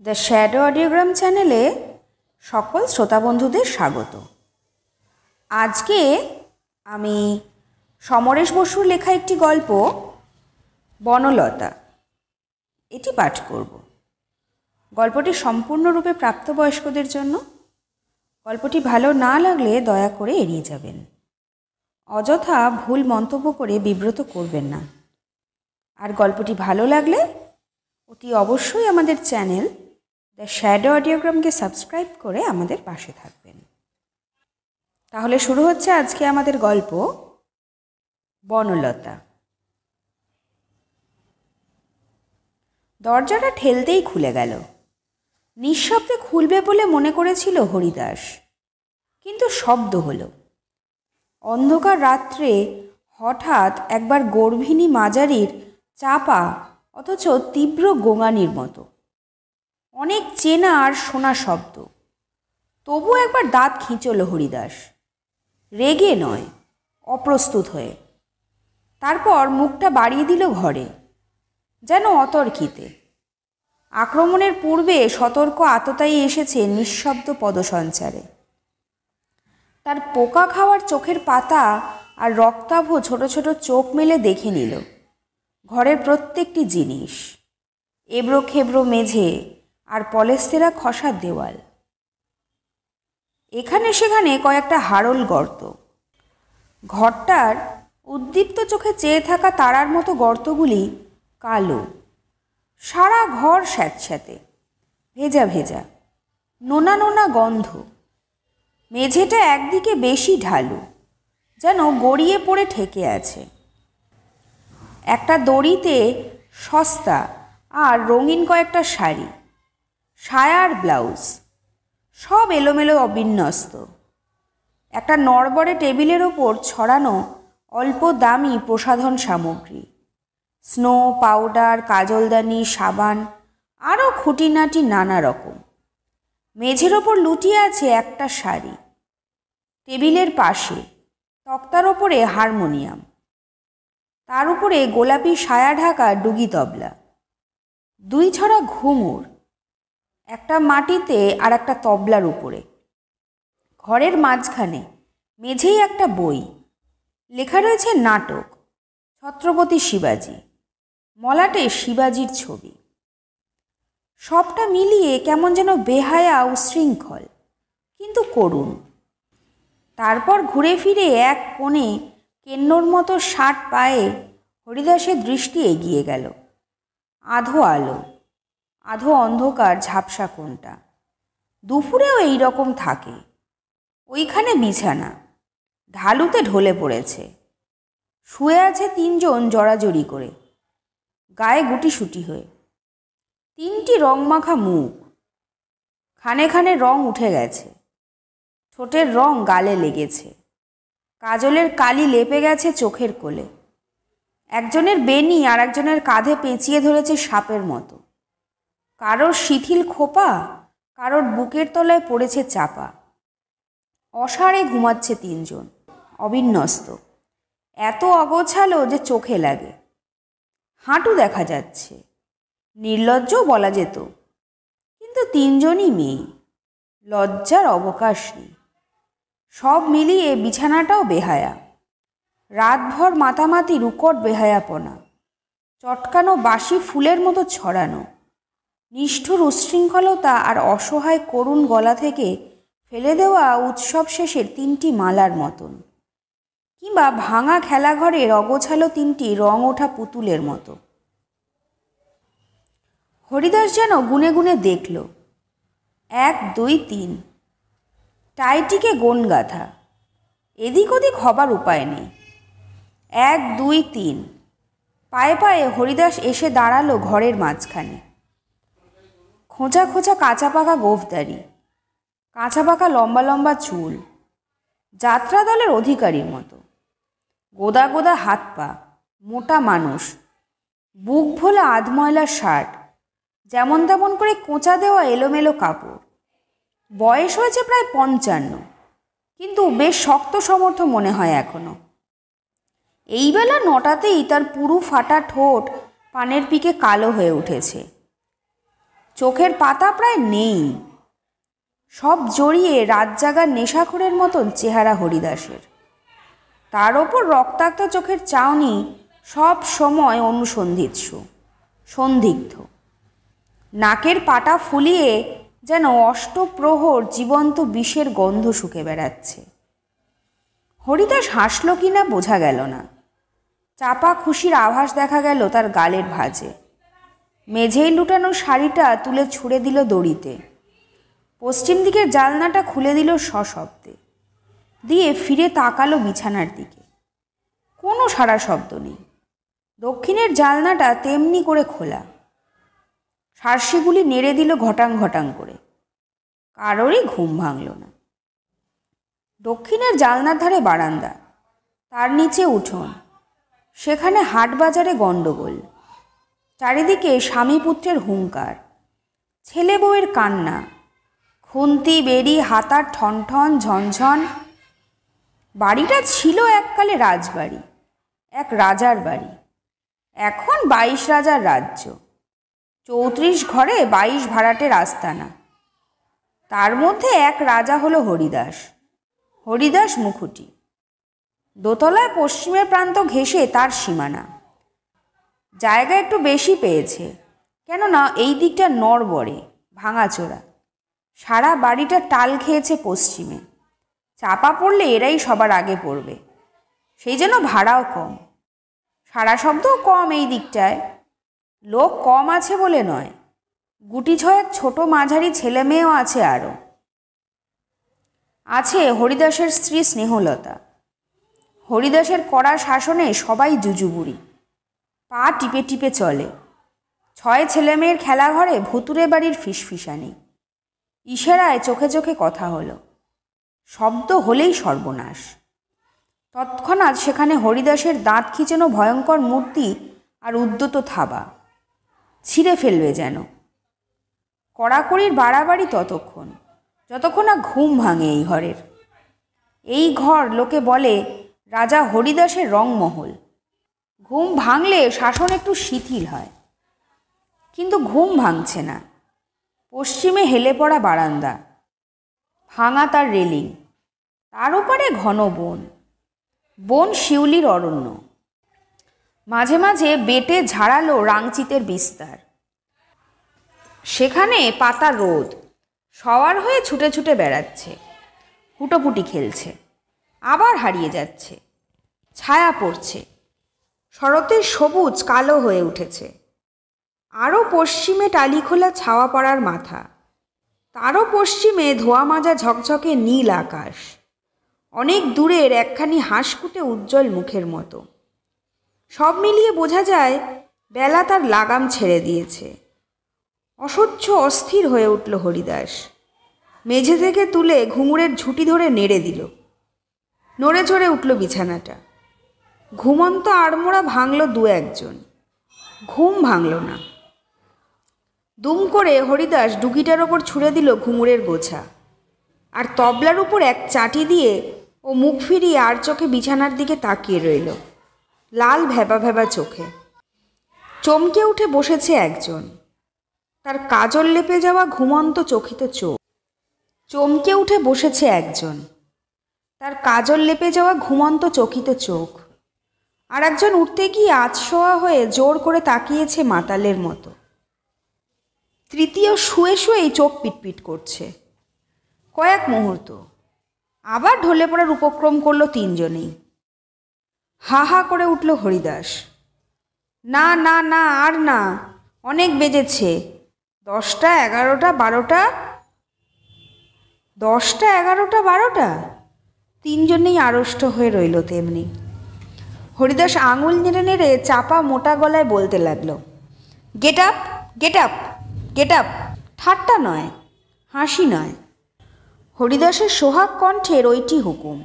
The shadow অডিওগ্রাম চ্যানেলে সকল শ্রোতা বন্ধুদের স্বাগত। আজকে আমি সমরেশ বসুর লেখা একটি গল্প বনলতা এটি পাঠ করব। গল্পটি সম্পূর্ণরূপে প্রাপ্তবয়স্কদের জন্য। গল্পটি ভালো না লাগলে দয়া করে এড়িয়ে যাবেন। অযথা ভুল মন্তব্য করে বিব্রত করবেন না। আর গল্পটি ভালো লাগলে অতি অবশ্যই আমাদের চ্যানেল দ্য শ্যাডো অডিওগ্রামকে সাবস্ক্রাইব করে আমাদের পাশে থাকবেন। তাহলে শুরু হচ্ছে আজকে আমাদের গল্প বনলতা। দরজাটা ঠেলতেই খুলে গেল। নিঃশব্দে খুলবে বলে মনে করেছিল হরিদাস, কিন্তু শব্দ হলো। অন্ধকার রাত্রে হঠাৎ একবার গর্ভিণী মাজারির চাপা অথচ তীব্র গোঙানির মতো, অনেক চেনা আর শোনা শব্দ। তবু একবার দাঁত খিঁচল হরিদাস, রেগে নয়, অপ্রস্তুত হয়ে। তারপর মুখটা বাড়িয়ে দিল ঘরে, যেন অতর্কিতে। আক্রমণের পূর্বে সতর্ক আততায়ী এসেছে নিঃশব্দ পদসঞ্চারে। তার পোকা খাওয়ার চোখের পাতা আর রক্তাভ ছোট ছোট চোখ মেলে দেখে নিল ঘরের প্রত্যেকটি জিনিস, এবড়ো খেবড়ো মেঝে আর পলেস্তেরা খসার দেওয়াল। এখানে সেখানে কয়েকটা হাড়ল গর্ত। ঘরটার উদ্দীপ্ত চোখে চেয়ে থাকা তারার মতো গর্তগুলি কালো। সারা ঘর স্যাঁতস্যাঁতে, ভেজা ভেজা, নোনা নোনা গন্ধ। মেঝেটা একদিকে বেশি ঢালু, যেন গড়িয়ে পড়ে ঠেকে আছে। একটা দড়িতে সস্তা আর রঙিন কয়েকটা শাড়ি, সায়া আর ব্লাউজ, সব এলোমেলো অবিন্যস্ত। একটা নড়বড়ে টেবিলের ওপর ছড়ানো অল্প দামি প্রসাধন সামগ্রী, স্নো পাউডার, কাজলদানি, সাবান, আরও খুঁটিনাটি নানা রকম। মেঝের ওপর লুটিয়ে আছে একটা শাড়ি। টেবিলের পাশে তক্তার ওপরে হারমোনিয়াম, তার উপরে গোলাপি সায়া ঢাকা ডুগি তবলা, দুই ছড়া ঘুঙুর, একটা মাটিতে আর একটা তবলার উপরে। ঘরের মাঝখানে মেঝেই একটা বই, লেখা রয়েছে নাটক, ছত্রপতি শিবাজি, মলাটে শিবাজির ছবি। সবটা মিলিয়ে কেমন যেন বেহায়া উশৃঙ্খল, কিন্তু করুণ। তারপর ঘুরে ফিরে এক কোণে কেন্নর মতো 60 পায়ে হরিদাসের দৃষ্টি এগিয়ে গেল। আধো আলো, আধো অন্ধকার ঝাপসা কোণটা। দুপুরেও এই রকম থাকে। ওইখানে বিছানা, ঢালুতে ঢলে পড়েছে। শুয়ে আছে 3 জন জড়াজড়ি করে, গায়ে গুটিসুটি হয়ে। 3টি রংমাখা মুখ, খানে খানে রং উঠে গেছে। ঠোঁটের রং গালে লেগেছে, কাজলের কালি লেপে গেছে চোখের কোলে। একজনের বেনি আর একজনের কাঁধে পেঁচিয়ে ধরেছে সাপের মতো। কারোর শিথিল খোপা, কারোর বুকের তলায় পড়েছে চাপা। অসাড়ে ঘুমাচ্ছে 3 জন, অবিন্যস্ত, এত অগোছালো যে চোখে লাগে। হাঁটু দেখা যাচ্ছে, নির্লজ্জও বলা যেত, কিন্তু 3 জনই মেয়ে, লজ্জার অবকাশ নেই। সব মিলিয়ে বিছানাটাও বেহায়া। রাতভর মাতামাতি রুকট বেহায়াপনা, চটকানো বাসি ফুলের মতো ছড়ানো। নিষ্ঠুর উচ্ছৃঙ্খলতা আর অসহায় করুণ গলা থেকে ফেলে দেওয়া উৎসব শেষের 3টি মালার মতন, কিংবা ভাঙা খেলাঘরের অগোছালো 3টি রং ওঠা পুতুলের মতো। হরিদাস যেন গুনে গুনে দেখল, 1 2 3। টাইটিকে গোন গাথা, এদিক ওদিক হবার উপায় নেই। 1 2 3। পায়ে পায়ে হরিদাস এসে দাঁড়ালো ঘরের মাঝখানে। খোঁচা খোঁচা কাঁচা পাকা গোঁফদাড়ি, কাঁচা পাকা লম্বা লম্বা চুল, যাত্রা দলের অধিকারীর মতো। গোদা গোদা হাত পা, মোটা মানুষ, বুক ভোলা আধময়লা শার্ট, যেমন তেমন করে কোঁচা দেওয়া এলোমেলো কাপড়। বয়স হয়েছে প্রায় 55, কিন্তু বেশ শক্ত সমর্থ মনে হয় এখনো। এই বেলা 9টাতেই তার পুরু ফাটা ঠোঁট পানের পিকে কালো হয়ে উঠেছে। চোখের পাতা প্রায় নেই, সব জড়িয়ে রাত জাগার নেশাখোরের মতন চেহারা হরিদাসের। তার ওপর রক্তাক্ত চোখের চাউনি সব সময় সন্দিগ্ধ। নাকের পাটা ফুলিয়ে যেন অষ্টপ্রহর জীবন্ত বিষের গন্ধ শুকে বেড়াচ্ছে। হরিদাস হাসল কি না বোঝা গেল না। চাপা খুশির আভাস দেখা গেল তার গালের ভাঁজে। মেঝেই লুটানো শাড়িটা তুলে ছুঁড়ে দিল দড়িতে। পশ্চিম দিকের জানলাটা খুলে দিল সশব্দে, দিয়ে ফিরে তাকালো বিছানার দিকে। কোনো সাড়া শব্দ নেই। দক্ষিণের জানলাটা তেমনি করে খোলা। শার্সিগুলি নেড়ে দিল ঘটাং ঘটাং করে। কারোরই ঘুম ভাঙল না। দক্ষিণের জানলার ধারে বারান্দা, তার নিচে উঠোন, সেখানে হাট বাজারে গণ্ডগোল। চারিদিকে স্বামী পুত্রের হুঙ্কার, ছেলে বউয়ের কান্না, খুন্তি বেরি হাতার ঠনঠন ঝনঝন। বাড়িটা ছিল এককালে রাজবাড়ি, এক রাজার বাড়ি। এখন 22 রাজার রাজ্য। 34 ঘরে 22 ভাড়াটের আস্তানা। তার মধ্যে এক রাজা হলো হরিদাস মুখুটি। দোতলায় পশ্চিমের প্রান্ত ঘেঁষে তার সীমানা। জায়গা একটু বেশি পেয়েছে, কেননা এই দিকটা নড়বড়ে ভাঙাচোরা। সারা বাড়িটা টাল খেয়েছে পশ্চিমে। চাপা পড়লে এরাই সবার আগে পড়বে, সেই জন্য ভাড়াও কম, সারা শব্দও কম। এই দিকটায় লোক কম আছে বলে নয়, গুটি ছয়েক ছোট মাঝারি ছেলে মেয়েও আছে। আরও আছে হরিদাসের স্ত্রী স্নেহলতা। হরিদাসের কড়া শাসনে সবাই জুজুবুড়ি, পা টিপে টিপে চলে। 6 ছেলেমেয়ের খেলাঘরে ভুতুরে বাড়ির ফিসফিসানি। ইশারায় চোখে চোখে কথা হলো। শব্দ হলেই সর্বনাশ। তৎক্ষণাৎ সেখানে হরিদাসের দাঁত খিঁচানো ভয়ঙ্কর মূর্তি আর উদ্যত থাবা। ছিঁড়ে ফেলবে যেন। কড়াকড়ির বাড়াবাড়ি যতক্ষণ না ঘুম ভাঙে এই ঘরের। এই ঘর লোকে বলে রাজা হরিদাসের রংমহল। ঘুম ভাঙলে শাসন একটু শিথিল হয়, কিন্তু ঘুম ভাঙছে না। পশ্চিমে হেলে পড়া বারান্দা, ভাঙা তার রেলিং, তার ওপারে ঘন বন শিউলির অরণ্য। মাঝে মাঝে বেটে ঝাড়ালো রাংচিতের বিস্তার। সেখানে পাতা রোদ সওয়ার হয়ে ছুটে ছুটে বেড়াচ্ছে, হুটোপুটি খেলছে, আবার হারিয়ে যাচ্ছে। ছায়া পড়ছে, শরতের সবুজ কালো হয়ে উঠেছে। আরও পশ্চিমে টালিখোলা ছাওয়া পড়ার মাথা, তারও পশ্চিমে ধোয়া মাজা ঝকঝকে নীল আকাশ। অনেক দূরের একখানি হাঁসকুটে উজ্জ্বল মুখের মতো। সব মিলিয়ে বোঝা যায় বেলা তার লাগাম ছেড়ে দিয়েছে। অসহ্য অস্থির হয়ে উঠল হরিদাস। মেঝে থেকে তুলে ঘুঙুরের ঝুঁটি ধরে নেড়ে দিল। নড়ে চড়ে উঠল বিছানাটা। ঘুমন্ত আড়মোড়া ভাঙল 2-1 জন, ঘুম ভাঙল না। দুম করে হরিদাস ডুগিটার ওপর ছুঁড়ে দিল ঘুঙুরের গোছা, আর তবলার উপর এক চাটি দিয়ে ও মুখ ফিরিয়ে আর চোখে বিছানার দিকে তাকিয়ে রইল, লাল ভেবা ভেবা চোখে। চমকে উঠে বসেছে একজন, তার কাজল লেপে যাওয়া ঘুমন্ত চকিত চোখ। চমকে উঠে বসেছে একজন, তার কাজল লেপে যাওয়া ঘুমন্ত চকিত চোখ। আর একজন উঠতে গিয়ে আধশোয়া হয়ে জোর করে তাকিয়েছে মাতালের মতো। তৃতীয় শুয়ে শুয়েই চোখ পিটপিট করছে। কয়েক মুহূর্ত, আবার ঢলে পড়ার উপক্রম করল 3 জনেই। হা হা করে উঠল হরিদাস। না না না, আর না, অনেক বেজেছে। 10টা 11টা 12টা। 10টা 11টা 12টা। 3 জনেই আড়ষ্ট হয়ে রইল তেমনি। হরিদাস আঙুল নেড়ে নেড়ে চাপা মোটা গলায় বলতে লাগলো, get up, get up, get up. ঠাট্টা নয়, হাসি নয়, হরিদাসের সোহাগ কণ্ঠের ওইটি হুকুম।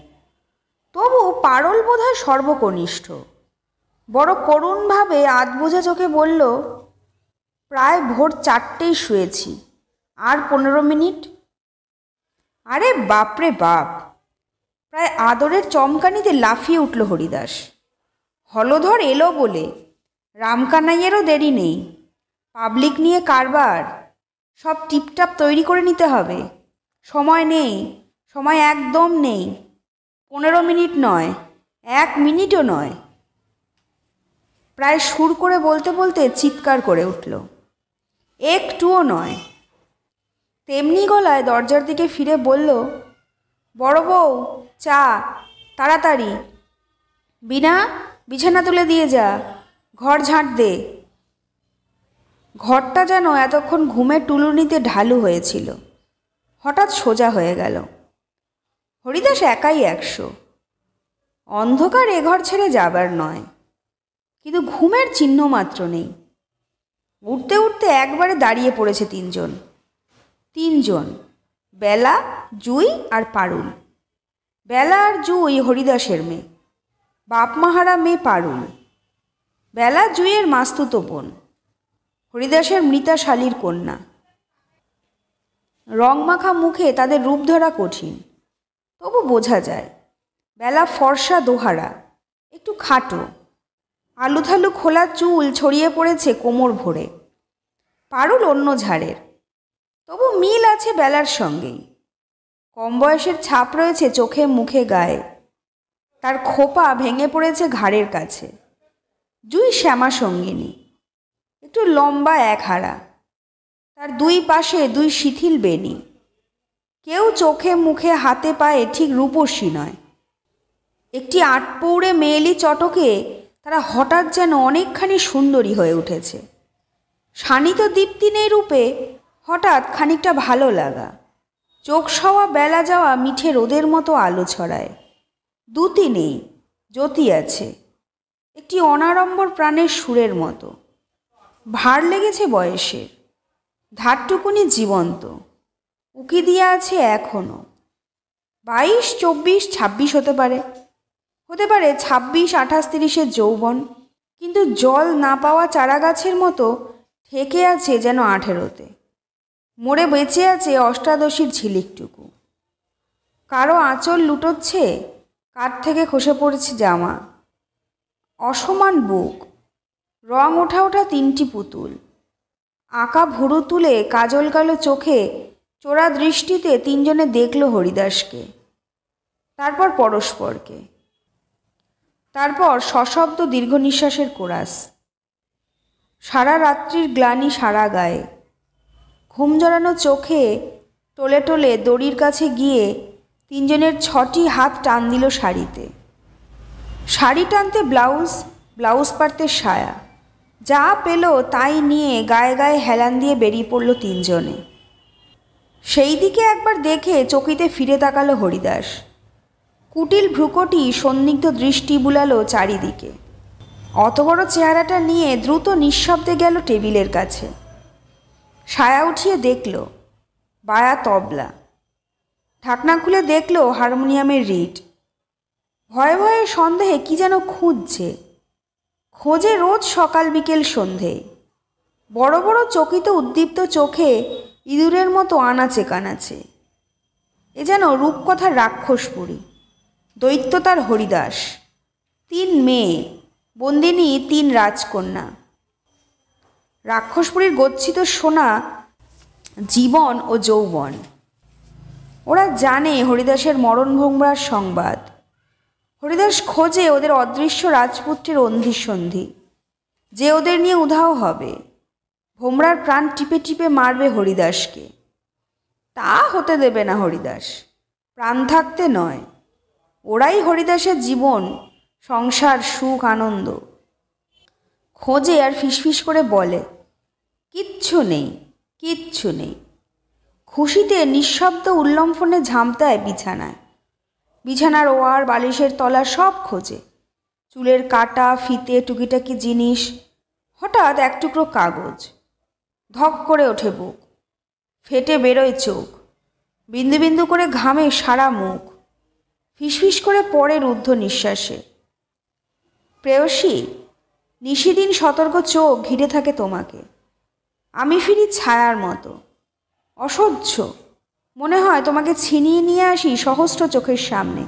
তবু পারল বোধহয় সর্বকনিষ্ঠ। বড় করুণভাবে আধবোঝা চোখে বলল, প্রায় ভোর 4টেই শুয়েছি, আর 15 মিনিট। আরে বাপরে বাপ! প্রায় আদরের চমকানিতে লাফিয়ে উঠল হরিদাস। হলধর এলো বলে, রামকানাইয়েরও দেরি নেই। পাবলিক নিয়ে কারবার, সব টিপটাপ তৈরি করে নিতে হবে। সময় নেই, সময় একদম নেই। 15 মিনিট নয়, 1 মিনিটও নয়। প্রায় সুর করে বলতে বলতে চিৎকার করে উঠল, একটুও নয়। তেমনি গলায় দরজার দিকে ফিরে বলল, বড় বউ, চা তাড়াতাড়ি। বিনা, বিছানা তুলে দিয়ে যা, ঘর ঝাঁট দে। ঘরটা যেন এতক্ষণ ঘুমের টুলুনিতে ঢালু হয়েছিল, হঠাৎ সোজা হয়ে গেল। হরিদাস একাই 100। অন্ধকার এ ঘর ছেড়ে যাবার নয়, কিন্তু ঘুমের চিহ্ন মাত্র নেই। উঠতে উঠতে একবারে দাঁড়িয়ে পড়েছে 3জন, বেলা, জুই আর পারুল। বেলা আর জুই হরিদাসের মেয়ে, বাপ মাহারা মেয়ে পারুল। বেলা জুইয়ের মাস্তুতো বোন, হরিদাসের মৃতা শালীর কন্যা। রংমাখা মুখে তাদের রূপ ধরা কঠিন, তবু বোঝা যায়। বেলা ফর্সা দোহারা, একটু খাটো, আলুথালু খোলা চুল ছড়িয়ে পড়েছে কোমর ভরে। পারুল অন্য ঝাড়ের, তবু মিল আছে বেলার সঙ্গেই। কম বয়সের ছাপ রয়েছে চোখে মুখে গায়ে। তার খোপা ভেঙে পড়েছে ঘাড়ের কাছে। জুই শ্যামা সঙ্গিনী, একটু লম্বা এক হাড়া, তার 2 পাশে 2 শিথিল বেনি। কেউ চোখে মুখে হাতে পায়ে ঠিক রূপসী নয়। একটি আটপৌড়ে মেয়েলি চটকে তারা হঠাৎ যেন অনেকখানি সুন্দরী হয়ে উঠেছে। শানিত দীপ্তি নেই রূপে, হঠাৎ খানিকটা ভালো লাগা। চোখ সওয়া বেলা যাওয়া মিঠে রোদের মতো আলো ছড়ায়। দ্যুতি নেই, জ্যোতি আছে, একটি অনাড়ম্বর প্রাণের সুরের মতো। ভার লেগেছে বয়সের, ধারটুকুনি জীবন্ত, উকি দিয়ে আছে এখনো। 22, 24, 26 হতে পারে, 26, 28, 30-এর যৌবন, কিন্তু জল না পাওয়া চারা গাছের মতো ঠেকে আছে যেন 18-তে। মরে বেঁচে আছে অষ্টাদশীর ঝিলিকটুকু। কারো আঁচল লুটোচ্ছে, কাঠ থেকে খসে পড়েছে জামা। অসমান বুক, রং ওঠা ওঠা 3টি পুতুল। আঁকা ভুরু তুলে কাজল কালো চোখে চোরা দৃষ্টিতে 3জনে দেখল হরিদাসকে, তারপর পরস্পরকে, তারপর সশব্দ দীর্ঘ নিঃশ্বাসের কোরাস। সারা রাত্রির গ্লানি সারা গায়ে। ঘুম জড়ানো চোখে টোলে টোলে দড়ির কাছে গিয়ে 3জনের 6টি হাত টান দিল শাড়িতে। শাড়ি টানতে ব্লাউজ, ব্লাউজ পাড়তে সায়া, যা পেল তাই নিয়ে গায়ে গায়ে হেলান দিয়ে বেরিয়ে পড়ল 3জনে। সেই দিকে একবার দেখে চকিতে ফিরে তাকালো হরিদাস। কুটিল ভ্রুকটি সন্দিগ্ধ দৃষ্টি বুলালো চারিদিকে। অত বড় চেহারাটা নিয়ে দ্রুত নিঃশব্দে গেল টেবিলের কাছে। সায়া উঠিয়ে দেখল বায়া তবলা। ঢাকনা খুলে দেখল হারমোনিয়ামের রিড। ভয়ে ভয়ে সন্দেহে কি যেন খুঁজছে, খোঁজে রোজ সকাল বিকেল সন্ধে। বড় বড় চকিত উদ্দীপ্ত চোখে ইঁদুরের মতো আনাচে কানাচে। এ যেন রূপকথার রাক্ষসপুরী, দৈত্য তার হরিদাস। 3 মেয়ে, বন্দিনী 3 রাজকন্যা। রাক্ষসপুরীর গচ্ছিত সোনা জীবন ও যৌবন। ওরা জানে হরিদাসের মরণভোমরার সংবাদ। হরিদাস খোঁজে ওদের অদৃশ্য রাজপুত্রের অন্ধিসন্ধি, যে ওদের নিয়ে উধাও হবে। ভোমরার প্রাণ টিপে টিপে মারবে হরিদাসকে। তা হতে দেবে না হরিদাস, প্রাণ থাকতে নয়। ওরাই হরিদাসের জীবন, সংসার, সুখ, আনন্দ। খোঁজে আর ফিসফিস করে বলে, কিচ্ছু নেই, কিচ্ছু নেই। খুশিতে নিঃশব্দ উল্লম্ফনে ঝাঁপ দেয় বিছানায়। বিছানার ওয়ার, বালিশের তলা সব খোঁজে। চুলের কাটা, ফিতে, টুকিটাকি জিনিস। হঠাৎ এক টুকরো কাগজ। ধক করে ওঠে বুক, ফেটে বেরোয় চোখ, বিন্দু বিন্দু করে ঘামে সারা মুখ। ফিসফিস করে পড়ে রুদ্ধ নিঃশ্বাসে, প্রেয়সী, নিশিদিন সতর্ক চোখ ঘিরে থাকে তোমাকে। আমি ফিরি ছায়ার মতো, অসহ্য। মনে হয় তোমাকে ছিনিয়ে নিয়ে আসি সহস্র চোখের সামনে।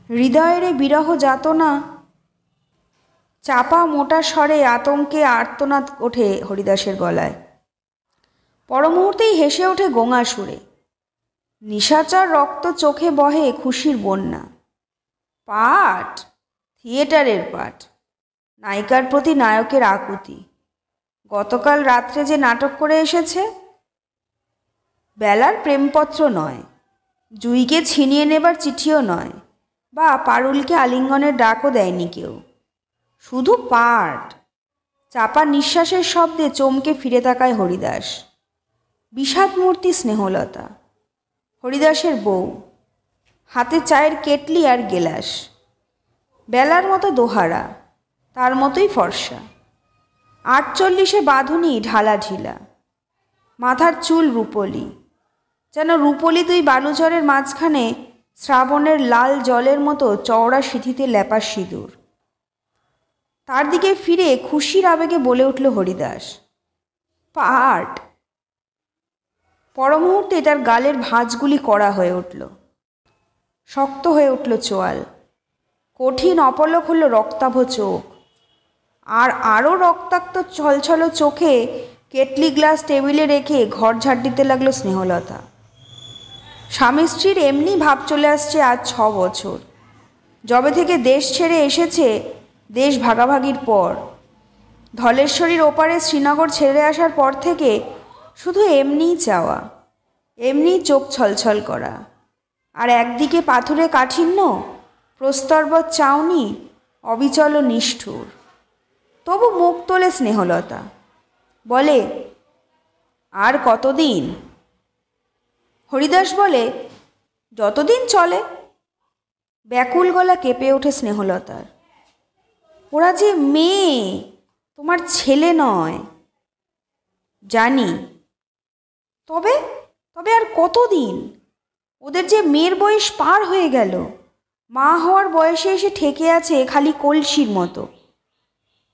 হৃদয়ের বিরহ যাতনা। চাপা মোটা স্বরে আতঙ্কে আর্তনাদ ওঠে হরিদাসের গলায়। পর মুহূর্তেই হেসে ওঠে গোঙা সুরে। নিশাচর রক্ত চোখে বহে খুশির বন্যা। পাঠ, থিয়েটারের পাঠ, নায়িকার প্রতি নায়কের আকুতি। গতকাল রাত্রে যে নাটক করে এসেছে, বেলার প্রেমপত্র নয়, জুইকে ছিনিয়ে নেবার চিঠিও নয়, বা পারুলকে আলিঙ্গনের ডাকও দেয়নি কেউ। শুধু পাঠ। চাপা নিঃশ্বাসের শব্দে চমকে ফিরে তাকায় হরিদাস। বিষাদমূর্তি স্নেহলতা, হরিদাসের বউ, হাতে চায়ের কেটলি আর গেলাস। বেলার মতো দোহারা, তার মতোই ফর্সা। 48-এ বাঁধুনি ঢালা ঢিলা, মাথার চুল রূপলি, যেন রূপলি দুই বালুচরের মাঝখানে শ্রাবণের লাল জলের মতো চওড়া সিঁথিতে লেপা সিঁদুর। তার দিকে ফিরে খুশির আবেগে বলে উঠল হরিদাস, পাঠ। পর মুহূর্তে তার গালের ভাঁজগুলি কড়া হয়ে উঠল, শক্ত হয়ে উঠল চোয়াল, কঠিন অপলক হলো রক্তাভ চোখ, আর আরও রক্তাক্ত ছলছল চোখে কেটলি গ্লাস টেবিলে রেখে ঘর ঝাড় দিতে লাগলো স্নেহলতা। স্বামী স্ত্রীর এমনি ভাব চলে আসছে আজ 6 বছর, যবে থেকে দেশ ছেড়ে এসেছে। দেশ ভাগাভাগির পর, ধলেশ্বরীর ওপারে শ্রীনগর ছেড়ে আসার পর থেকে শুধু এমনিই চাওয়া, এমনিই চোখ ছলছল করা। আর একদিকে পাথুরে কাঠিন্য, প্রস্তরবৎ চাউনি, অবিচল নিষ্ঠুর। তবু মুখ তোলে স্নেহলতা, বলে, আর কতদিন? হরিদাস বলে, যতদিন চলে। ব্যাকুল গলা কেঁপে ওঠে স্নেহলতার। ওরা যে মেয়ে, তোমার ছেলে নয়। জানি, তবে তবে আর কতদিন? ওদের যে মেয়ের বয়স পার হয়ে গেল, মা হওয়ার বয়সে এসে ঠেকে আছে খালি কলসির মতো।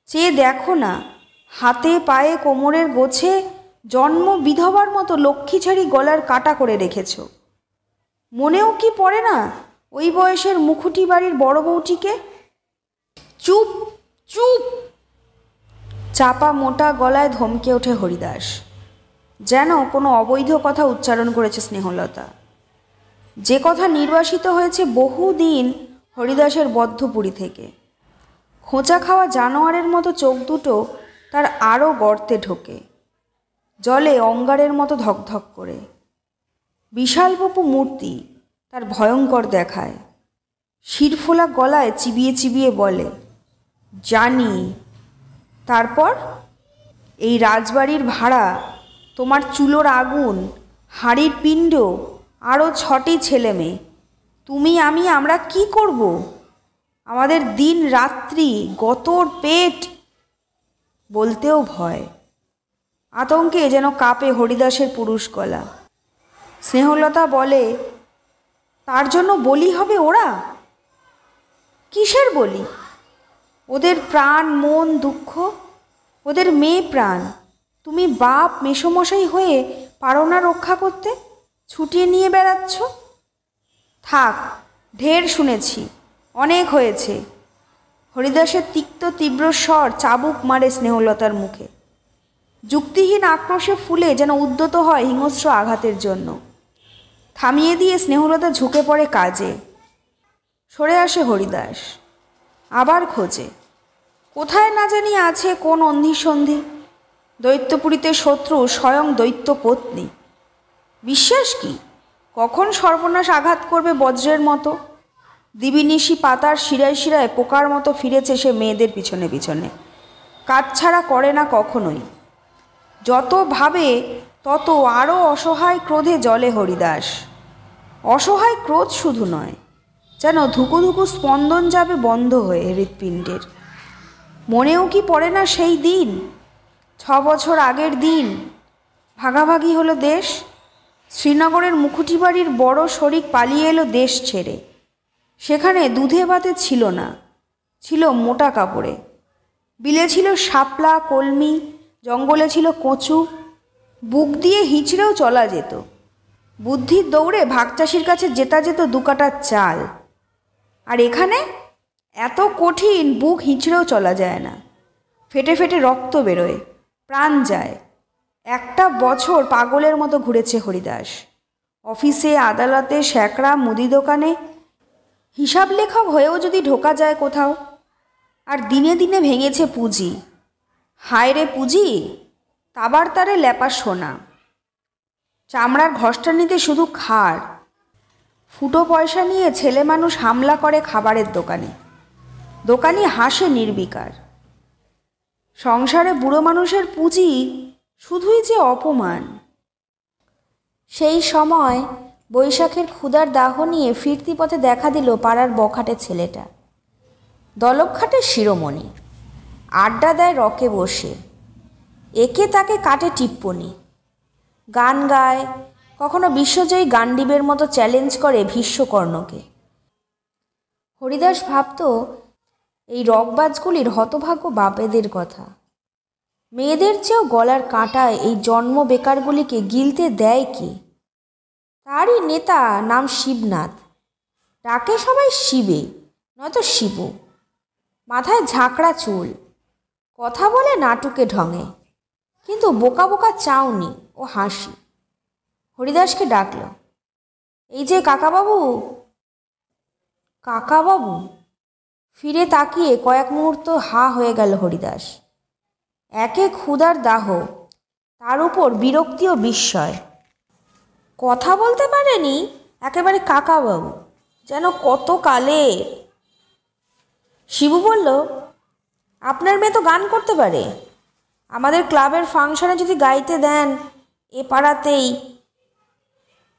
চেয়ে দেখো না, হাতে পায়ে কোমরের গোছে জন্ম বিধবার মতো লক্ষ্মীছাড়ি গলার কাটা করে রেখেছ। মনেও কি পড়ে না ওই বয়সের মুখুটি বাড়ির বড় বউটিকে? চুপ চুপ! চাপা মোটা গলায় ধমকে ওঠে হরিদাস, যেন কোনো অবৈধ কথা উচ্চারণ করেছে স্নেহলতা। যে কথা নির্বাসিত হয়েছে বহুদিন হরিদাসের বদ্ধপুরী থেকে। খোঁচা খাওয়া জানোয়ারের মতো চোখ দুটো তার আরও গর্তে ঢোকে, জলে অঙ্গারের মতো ধকধক করে। বিশাল বপু মূর্তি তার ভয়ঙ্কর দেখায়। শিরফোলা গলায় চিবিয়ে চিবিয়ে বলে, জানি। তারপর এই রাজবাড়ির ভাড়া, তোমার চুলোর আগুন, হাড়ির পিণ্ড, আরও 6টি ছেলে মেয়ে, তুমি আমি, আমরা কি করব? আমাদের দিন রাত্রি, গতর পেট। বলতেও ভয়। আতঙ্কে যেন কাঁপে হরিদাসের পুরুষ গলা। স্নেহলতা বলে, তার জন্য বলি হবে ওরা? কিসের বলি? ওদের প্রাণ, মন, দুঃখ, ওদের মেয়ে প্রাণ। তুমি বাপ মেসোমশাই হয়ে পারো না রক্ষা করতে? ছুটিয়ে নিয়ে বেড়াচ্ছ। থাক, ঢের শুনেছি, অনেক হয়েছে। হরিদাসের তিক্ত তীব্র স্বর চাবুক মারে স্নেহলতার মুখে। যুক্তিহীন আক্রোশে ফুলে যেন উদ্যত হয় হিংস্র আঘাতের জন্য। থামিয়ে দিয়ে স্নেহলতা ঝুঁকে পড়ে কাজে। সরে আসে হরিদাস, আবার খোঁজে। কোথায় না জানি আছে কোন অন্ধিসন্ধি। দৈত্যপুরীতে শত্রু স্বয়ং দৈত্য পত্নী। বিশ্বাস কি কখন সর্বনাশ আঘাত করবে বজ্রের মতো? দিবিনিশি পাতার শিরায় শিরায় পোকার মতো ফিরেছে সে মেয়েদের পিছনে পিছনে। কাজ ছাড়া করে না কখনোই। যত ভাবে তত আরও অসহায় ক্রোধে জ্বলে হরিদাস। অসহায় ক্রোধ শুধু নয়, যেন ধুকু ধুকু স্পন্দন যাবে বন্ধ হয়ে হৃৎপিণ্ডের। মনেও কি পড়ে না সেই দিন, 6 বছর আগের দিন? ভাগাভাগি হলো দেশ। শ্রীনগরের মুখুটি বাড়ির বড় শরিক পালিয়ে এলো দেশ ছেড়ে। সেখানে দুধে ভাতে ছিল না, ছিল মোটা কাপড়ে। বিলে ছিল শাপলা, কলমি, জঙ্গলে ছিল কচু। বুক দিয়ে হিঁচড়েও চলা যেত। বুদ্ধির দৌড়ে ভাগচাষির কাছে জেতা যেত 2 কাটা চাল। আর এখানে এত কঠিন, বুক হিঁচড়েও চলা যায় না। ফেটে ফেটে রক্ত বেরোয়, প্রাণ যায়। একটা বছর পাগলের মতো ঘুরেছে হরিদাস। অফিসে, আদালতে, স্যাকরা, মুদি দোকানে, হিসাব লেখক হয়েও যদি ঢোকা যায় কোথাও। আর দিনে দিনে ভেঙেছে পুঁজি। হায় রে পুঁজি, তাবার তারে ল্যাপা সোনা। চামড়ার ঘষ্টা নিতে শুধু খাড়। ফুটো পয়সা নিয়ে ছেলে মানুষ হামলা করে খাবারের দোকানে। দোকানি হাসে নির্বিকার। সংসারে বুড়ো মানুষের পুঁজি শুধুই যে অপমান। সেই সময় বৈশাখের ক্ষুধার দাহ নিয়ে ফিরতি পথে দেখা দিল পাড়ার বখাটে ছেলেটা। দলবঘাটের শিরোমণি, আড্ডা দেয় রকে বসে। একে তাকে কাটে টিপ্পনি, গান গায়, কখনো বিশ্বজয়ী গান্ডীবের মতো চ্যালেঞ্জ করে ভীষ্মকর্ণকে। হরিদাস ভাবত এই রকবাজগুলির হতভাগ্য বাপেদের কথা। মেয়েদের চেয়েও গলার কাঁটায় এই জন্ম বেকারগুলিকে গিলতে দেয় কে? তারই নেতা নাম শিবনাথ। ডাকে সবাই শিবে, নয়তো শিবু। মাথায় ঝাঁকড়া চুল, কথা বলে নাটুকে ঢঙে, কিন্তু বোকা বোকা চাউনি ও হাসি। হরিদাসকে ডাকল, এই যে কাকাবাবু। কাকাবাবু ফিরে তাকিয়ে কয়েক মুহূর্ত হা হয়ে গেল হরিদাস। একে ক্ষুধার দাহ, তার উপর বিরক্তি ও বিস্ময়। কথা বলতে পারেনি, একেবারে কাকাবাবু, যেন কত কালের। শিবু বলল, আপনার মেয়ে তো গান করতে পারে। আমাদের ক্লাবের ফাংশনে যদি গাইতে দেন, এ পাড়াতেই।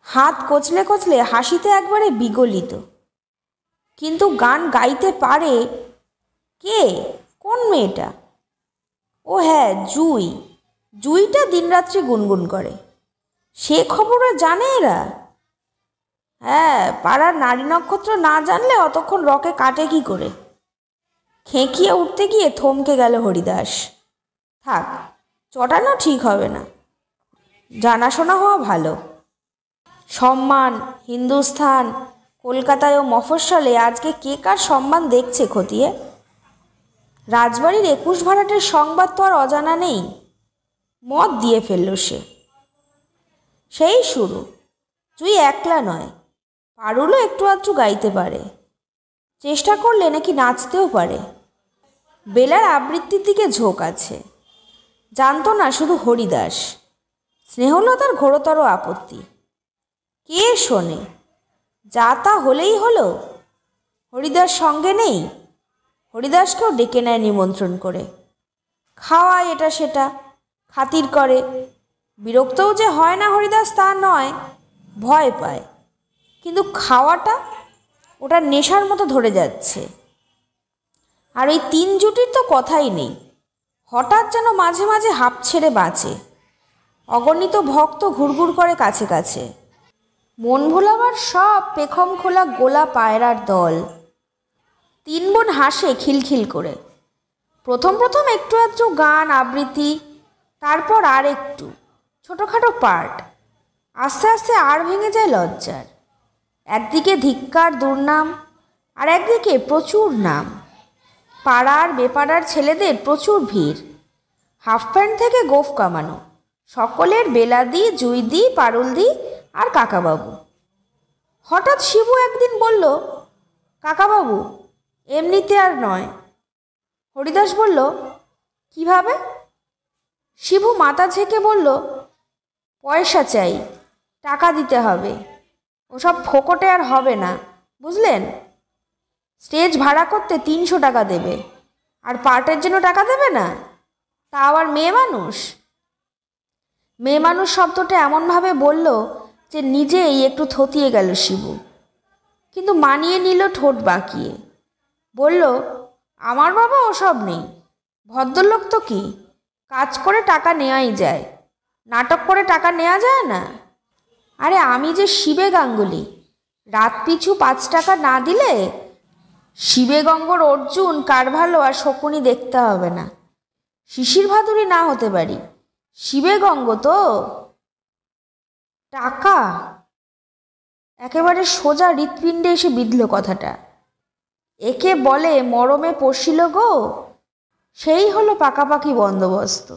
হাত কচলে কচলে হাসিতে একবারে বিগলিত। কিন্তু গান গাইতে পারে কে? কোন মেয়েটা? ও হ্যাঁ, জুই। জুইটা দিনরাত্রি গুনগুন করে। সে খবরও জানে এরা? হ্যাঁ, পাড়ার নারী নক্ষত্র না জানলে অতক্ষণ রকে কাটে কি করে? খেঁকিয়ে উঠতে গিয়ে থমকে গেল হরিদাস। থাক, চটানো ঠিক হবে না। জানাশোনা হওয়া ভালো। সম্মান, হিন্দুস্থান, কলকাতায় ও মফস্বলে আজকে কে কার সম্মান দেখছে খতিয়ে? রাজবাড়ির 21 ভাড়াটের সংবাদ তো আর অজানা নেই। মত দিয়ে ফেলল সে। সেই শুরু। তুই একলা নয়, পারুলও একটু আধটু গাইতে পারে। চেষ্টা করলে নাকি নাচতেও পারে। বেলার আবৃত্তির দিকে ঝোঁক আছে। জানত না শুধু হরিদাস। স্নেহলতার ঘোরতর আপত্তি। কে শোনে? যা তা হলেই হলো। হরিদাস সঙ্গে নেই। হরিদাসকেও ডেকে নেয় নিমন্ত্রণ করে। খাওয়ায় এটা সেটা, খাতির করে। বিরক্তও যে হয় না হরিদাস তা নয়, ভয় পায়। কিন্তু খাওয়াটা, ওটা নেশার মতো ধরে যাচ্ছে। আর ওই 3 জুটির তো কথাই নেই। হঠাৎ যেন মাঝে মাঝে হাঁপ ছেড়ে বাঁচে। অগণিত ভক্ত ঘুরঘুর করে কাছে কাছে। মন ভোলাবার সব পেখম খোলা গোলা পায়রার দল। 3 বোন হাসে খিলখিল করে। প্রথম প্রথম একটু আধটু গান আবৃত্তি, তারপর আর একটু ছোটোখাটো পার্ট। আস্তে আস্তে আর ভেঙে যায় লজ্জার। একদিকে ধিক্কার দুর্নাম, আর একদিকে প্রচুর নাম। পাড়ার বেপাড়ার ছেলেদের প্রচুর ভিড়। হাফ প্যান্ট থেকে গোফ কামানো সকলের বেলাদি, জুইদি, পারুলদি আর কাকাবাবু। হঠাৎ শিবু একদিন বলল, কাকাবাবু, এমনিতে আর নয়। হরিদাস বলল, কিভাবে? শিবু মাথা ঝেঁকে বলল, পয়সা চাই, টাকা দিতে হবে। ওসব ফোকটে আর হবে না, বুঝলেন? স্টেজ ভাড়া করতে 300 টাকা দেবে, আর পার্টের জন্য টাকা দেবে না? তা আবার মেয়ে মানুষ। মেয়ে মানুষ শব্দটা এমনভাবে বলল যে নিজেই একটু থতিয়ে গেল শিবু। কিন্তু মানিয়ে নিল ঠোঁট বাঁকিয়ে। বলল, আমার বাবা ওসব নেই। ভদ্রলোক তো কি, কাজ করে টাকা নেওয়াই যায়, নাটক করে টাকা নেওয়া যায় না? আরে আমি যে শিবে গাঙ্গুলি, রাত পিছু 5 টাকা না দিলে শিবে গঙ্গর অর্জুন, কারভালো আর শকুনি দেখতে হবে না। শিশির ভাদুরী না হতে পারি, শিবে গঙ্গ তো। টাকা একেবারে সোজা হৃৎপিণ্ডে এসে বিঁধল কথাটা। একে বলে মরমে পশিল গো। সেই হলো পাকাপাকি বন্দোবস্ত।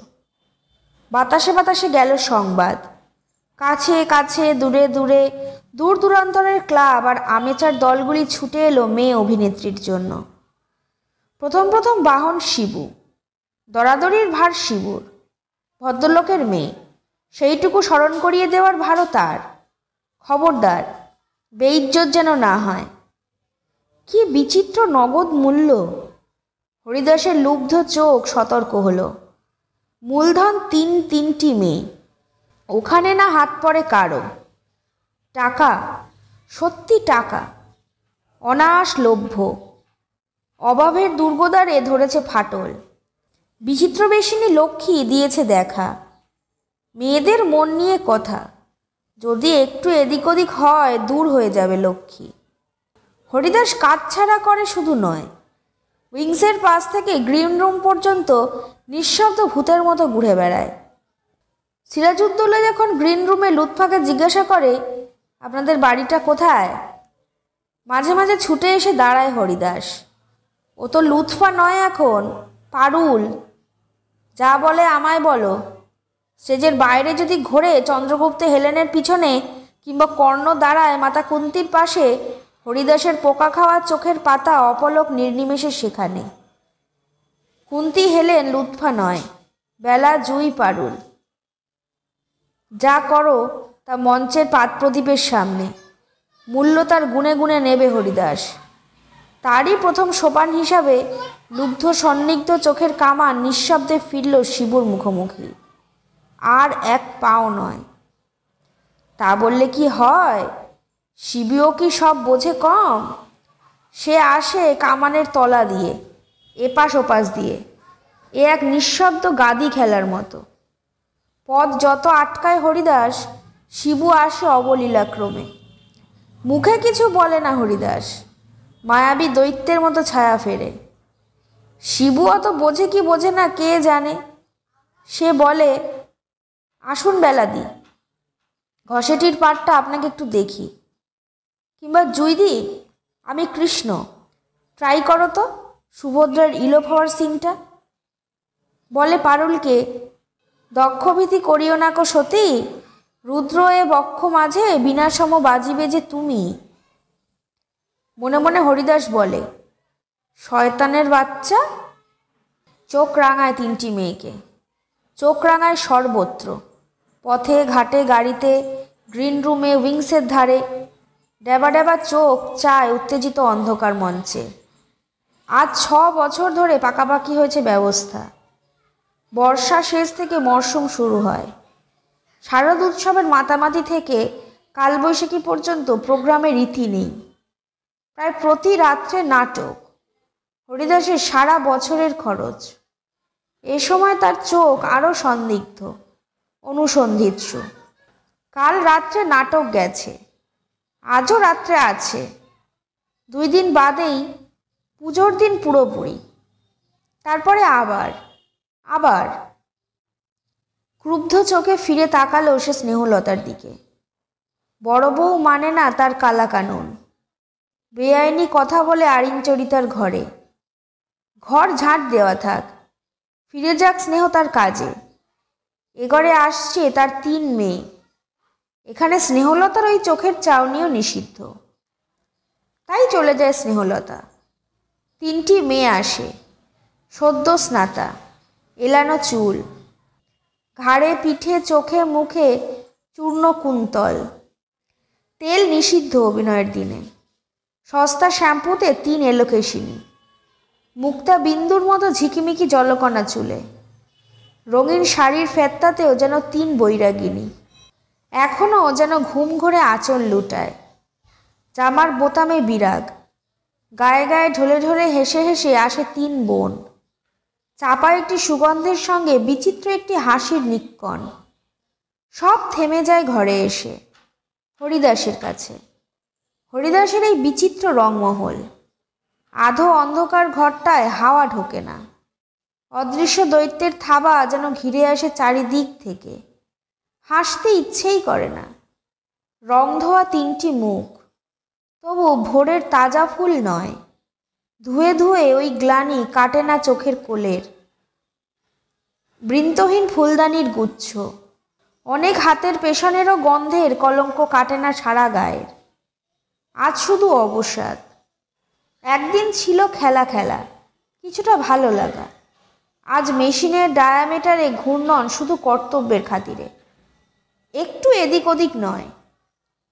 বাতাসে বাতাসে গেল সংবাদ। কাছে কাছে দূরে দূরে দূর দূরান্তরের ক্লাব আর আমেচার দলগুলি ছুটে এলো মেয়ে অভিনেত্রীর জন্য। প্রথম প্রথম বাহন শিবু, দরাদরির ভার শিবুর। ভদ্রলোকের মেয়ে, সেইটুকু স্মরণ করিয়ে দেওয়ার ভারও তার। খবরদার বেইজ্জত যেন না হয়। কি বিচিত্র নগদ মূল্য! হরিদাসের লুব্ধ চোখ সতর্ক হলো। মূলধন তিনটি মেয়ে, ওখানে না হাত পড়ে কারো। টাকা, সত্যি টাকা, অনায়াস লভ্য। অভাবের দুর্গদ্বারে ধরেছে ফাটল। বিচিত্রবেশিনী লক্ষ্মী দিয়েছে দেখা। মেয়েদের মন নিয়ে কথা, যদি একটু এদিক ওদিক হয় দূর হয়ে যাবে লক্ষ্মী। হরিদাস কাজ ছাড়া করে শুধু নয়, উইংসের পাশ থেকে গ্রিন রুম পর্যন্ত নিঃশব্দ ভূতের মতো ঘুরে বেড়ায়। সিরাজউদ্দৌলা যখন গ্রিন রুমে লুৎফাকে জিজ্ঞাসা করে, আপনাদের বাড়িটা কোথায়, মাঝে মাঝে ছুটে এসে দাঁড়ায় হরিদাস। ও তো লুৎফা নয়, এখন পারুল। যা বলে আমায় বলো। স্টেজের বাইরে যদি ঘোরে চন্দ্রগুপ্ত হেলেনের পিছনে, কিংবা কর্ণ দাঁড়ায় মাতা কুন্তির পাশে, হরিদাসের পোকা খাওয়া চোখের পাতা অপলক নির্নিমেষে সেখানে। কুন্তি হেলেন লুৎফা নয়, বেলা জুই পারুল। যা করো তা মঞ্চের পাত প্রদীপের সামনে, মূল্য তার গুনে গুনে নেবে হরিদাস। তারই প্রথম সোপান হিসাবে লুব্ধ সন্নিগ্ধ চোখের কামান নিঃশব্দে ফিরল শিবুর মুখোমুখি। আর এক পাও নয়। তা বললে কি হয়? শিবিও কি সব বোঝে কম? সে আসে কামানের তলা দিয়ে, এপাশ ওপাশ দিয়ে, এ এক নিঃশব্দ গাদি খেলার মতো। পথ যত আটকায় হরিদাস, শিবু আসে অবলীলাক্রমে। মুখে কিছু বলে না হরিদাস, মায়াবী দৈত্যের মতো ছায়া ফেরে। শিবু অত বোঝে কি বোঝে না কে জানে। সে বলে, আসুন বেলাদি, ঘষেটির পাটটা আপনাকে একটু দেখি। কিংবা জুইদি, আমি কৃষ্ণ, ট্রাই করো তো সুভদ্রার ইলো হওয়ার সিনটা। বলে পারুলকে, দক্ষভীতি করিও না কো সতী, রুদ্র এ বক্ষ মাঝে বিনাসম বাজিবে যে তুমি। মনে মনে হরিদাস বলে, শয়তানের বাচ্চা। চোখ রাঙায় তিনটি মেয়েকে, চোখ রাঙায় সর্বত্র, পথে ঘাটে গাড়িতে, গ্রিন রুমে, উইংসের ধারে। ডেবা ডেবা চোখ চায় উত্তেজিত অন্ধকার মঞ্চে। আজ 6 বছর ধরে পাকাপাকি হয়েছে ব্যবস্থা। বর্ষা শেষ থেকে মরশুম শুরু হয়। শারদ উৎসবের মাতামাতি থেকে কালবৈশাখী পর্যন্ত প্রোগ্রামে রীতি নেই। প্রায় প্রতি রাত্রে নাটক। হরিদাসের সারা বছরের খরচ। এ সময় তার চোখ আরও সন্দিগ্ধ, অনুসন্ধিৎসু। কাল রাত্রে নাটক গেছে, আজও রাত্রে আছে। 2 দিন বাদেই পুজোর দিন পুরোপুরি। তারপরে আবার আবার। ক্রুব্ধ চোখে ফিরে তাকালো সে স্নেহলতার দিকে। বড় বউ মানে না তার কালা কানুন। বেআইনি কথা বলে আরিনচরিতার ঘরে। ঘর ঝাঁট দেওয়া থাক, ফিরে যাক স্নেহ তার কাজে। এ ঘরে আসছে তার 3 মেয়ে। এখানে স্নেহলতার ওই চোখের চাউনিও নিষিদ্ধ। তাই চলে যায় স্নেহলতা। 3টি মেয়ে আসে, সদ্য স্নাতা, এলানো চুল, ঘাড়ে পিঠে চোখে মুখে চূর্ণ কুন্তল। তেল নিষিদ্ধ অভিনয়ের দিনে। সস্তা শ্যাম্পুতে 3 এলোকেশিনী। মুক্তা বিন্দুর মতো ঝিকিমিকি জলকণা চুলে। রঙিন শাড়ির ফেত্তাতেও যেন 3 বৈরাগিনী। এখনও যেন ঘুম ঘরে আঁচল লুটায়। জামার বোতামে বিরাগ। গায়ে গায়ে ঢলে ঢলে হেসে হেসে আসে 3 বোন। চাপা একটি সুগন্ধের সঙ্গে বিচিত্র একটি হাসির নিক্কণ। সব থেমে যায় ঘরে এসে, হরিদাসের কাছে। হরিদাসের এই বিচিত্র রংমহল। আধো অন্ধকার ঘরটায় হাওয়া ঢোকে না। অদৃশ্য দৈত্যের থাবা যেন ঘিরে আসে চারিদিক থেকে। হাসতে ইচ্ছেই করে না। রং ধোয়া 3টি মুখ, তবু ভোরের তাজা ফুল নয়। ধুয়ে ধুয়ে ওই গ্লানি কাটে না চোখের কোলের। বৃন্তহীন ফুলদানির গুচ্ছ, অনেক হাতের পেশনেরও গন্ধের কলঙ্ক কাটে না সারা গায়ের। আজ শুধু অবসাদ। একদিন ছিল খেলা খেলা, কিছুটা ভালো লাগা। আজ মেশিনের ডায়ামিটারে ঘূর্ণন শুধু কর্তব্যের খাতিরে, একটু এদিক ওদিক নয়।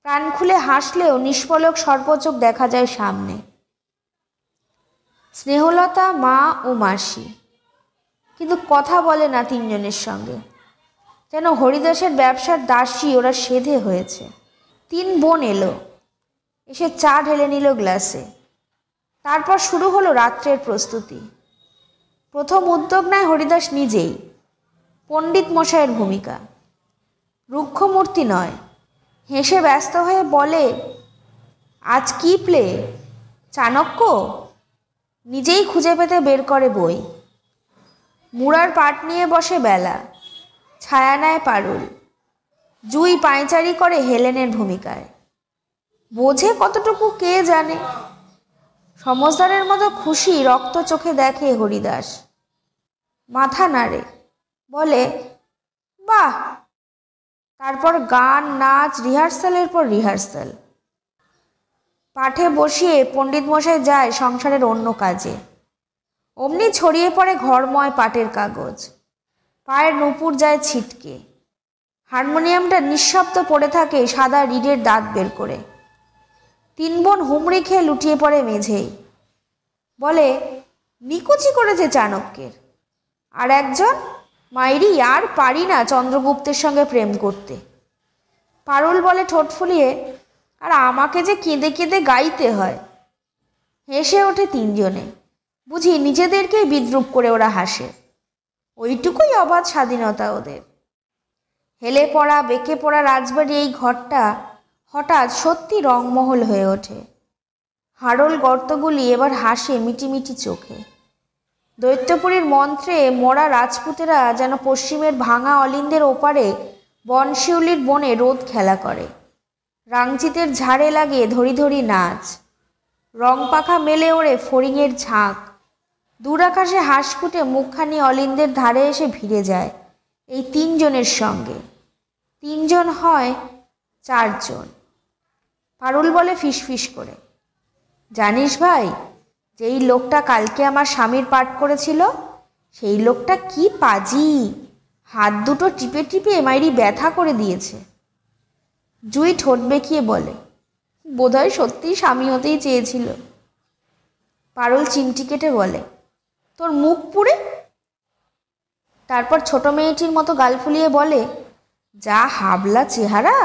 প্রাণ খুলে হাসলেও নিষ্পলক সর্বচোখ দেখা যায় সামনে। স্নেহলতা, মা ও মাসি, কিন্তু কথা বলে না তিনজনের সঙ্গে। যেন হরিদাসের ব্যবসার দাসী ওরা সেধে হয়েছে। 3 বোন এলো, এসে চা ঢেলে নিল গ্লাসে। তারপর শুরু হলো রাত্রের প্রস্তুতি। প্রথম উদ্যোগ নেয় হরিদাস নিজেই, পণ্ডিত মশাইয়ের ভূমিকা। রুক্ষমূর্তি নয়, হেসে ব্যস্ত হয়ে বলে, আজ কি প্লে? চাণক্য? নিজেই খুঁজে পেতে বের করে বই। মুড়ার পাট নিয়ে বসে বেলা, ছায়া নেয় পারুল। জুই পায়চারি করে হেলেনের ভূমিকায়। বোঝে কতটুকু কে জানে। সমজদারের মতো খুশি রক্ত চোখে দেখে হরিদাস। মাথা নাড়ে, বলে, বাহ। তারপর গান, নাচ, রিহার্সালের পর রিহার্সাল। পাঠে বসিয়ে পণ্ডিত মশাই যায় সংসারের অন্য কাজে। অমনি ছড়িয়ে পড়ে ঘরময় পাটের কাগজ। পায়ের নুপুর যায় ছিটকে। হারমোনিয়ামটা নিঃশব্দ পড়ে থাকে সাদা রিডের দাঁত বের করে। 3 বোন হুমড়ি খেয়ে লুটিয়ে পড়ে মেঝেই। বলে, নিকুচি করেছে চাণক্যের। আর একজন, মাইরি আর পারি না চন্দ্রগুপ্তের সঙ্গে প্রেম করতে। পারুল বলে ঠোঁট ফুলিয়ে, আর আমাকে যে কেঁদে কেঁদে গাইতে হয়। হেসে ওঠে 3 জনে। বুঝি নিজেদেরকেই বিদ্রূপ করে ওরা হাসে। ওইটুকুই অবাধ স্বাধীনতা ওদের। হেলে পড়া, বেঁকে পড়া রাজবাড়ি এই ঘরটা হঠাৎ সত্যি রংমহল হয়ে ওঠে। হাড়ল গর্তগুলি এবার হাসে মিটিমিটি চোখে। দৈত্যপুরীর মন্ত্রে মরা রাজপুতেরা যেন পশ্চিমের ভাঙা অলিন্দের ওপারে বনশিউলির বনে রোদ খেলা করে। রাংচিতের ঝাড়ে লাগে ধরি ধরি নাচ। রং পাখা মেলে ওড়ে ফড়িংয়ের ঝাঁক। দূর আকাশে হাঁস ফুটে মুখখানি অলিন্দের ধারে এসে ভিড়ে যায় এই 3 জনের সঙ্গে। 3 জন হয় 4 জন। পারুল বলে ফিসফিস করে, জানিস ভাই, যেই লোকটা কালকে আমার স্বামীর পাঠ করেছিল, সেই লোকটা কি পাজি। হাত দুটো টিপে টিপে মাইরি ব্যথা করে দিয়েছে। জুই ঠোঁট বেঁকিয়ে বলে, বোধহয় সত্যিই স্বামী হতেই চেয়েছিল। পারুল চিমটি কেটে বলে, তোর মুখ পুড়ে। তারপর ছোট মেয়েটির মতো গাল ফুলিয়ে বলে, যা হাবলা চেহারা।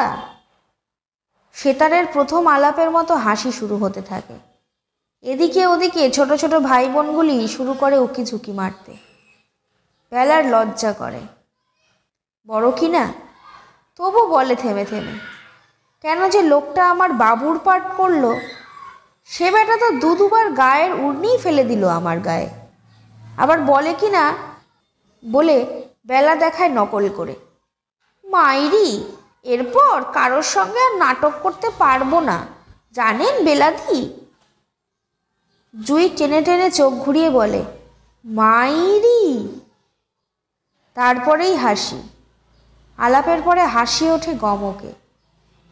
সেতারের প্রথম আলাপের মতো হাসি শুরু হতে থাকে। এদিকে ওদিকে ছোট ছোট ভাই বোনগুলি শুরু করে উকি ঝুঁকি মারতে। বেলার লজ্জা করে, বড় কি না, তবু বলে থেমে থেমে, কেন যে লোকটা আমার বাবুর পাঠ করলো, সে বেটা তো 2-2বার গায়ের উড়নিই ফেলে দিল আমার গায়ে। আবার বলে কি না, বলে বেলা দেখায় নকল করে, মাইরি এরপর কারোর সঙ্গে আর নাটক করতে পারবো না, জানেন বেলাদি। জুই টেনে টেনে চোখ ঘুরিয়ে বলে, মাইরি। তারপরেই হাসি। আলাপের পরে হাসি ওঠে গমকে।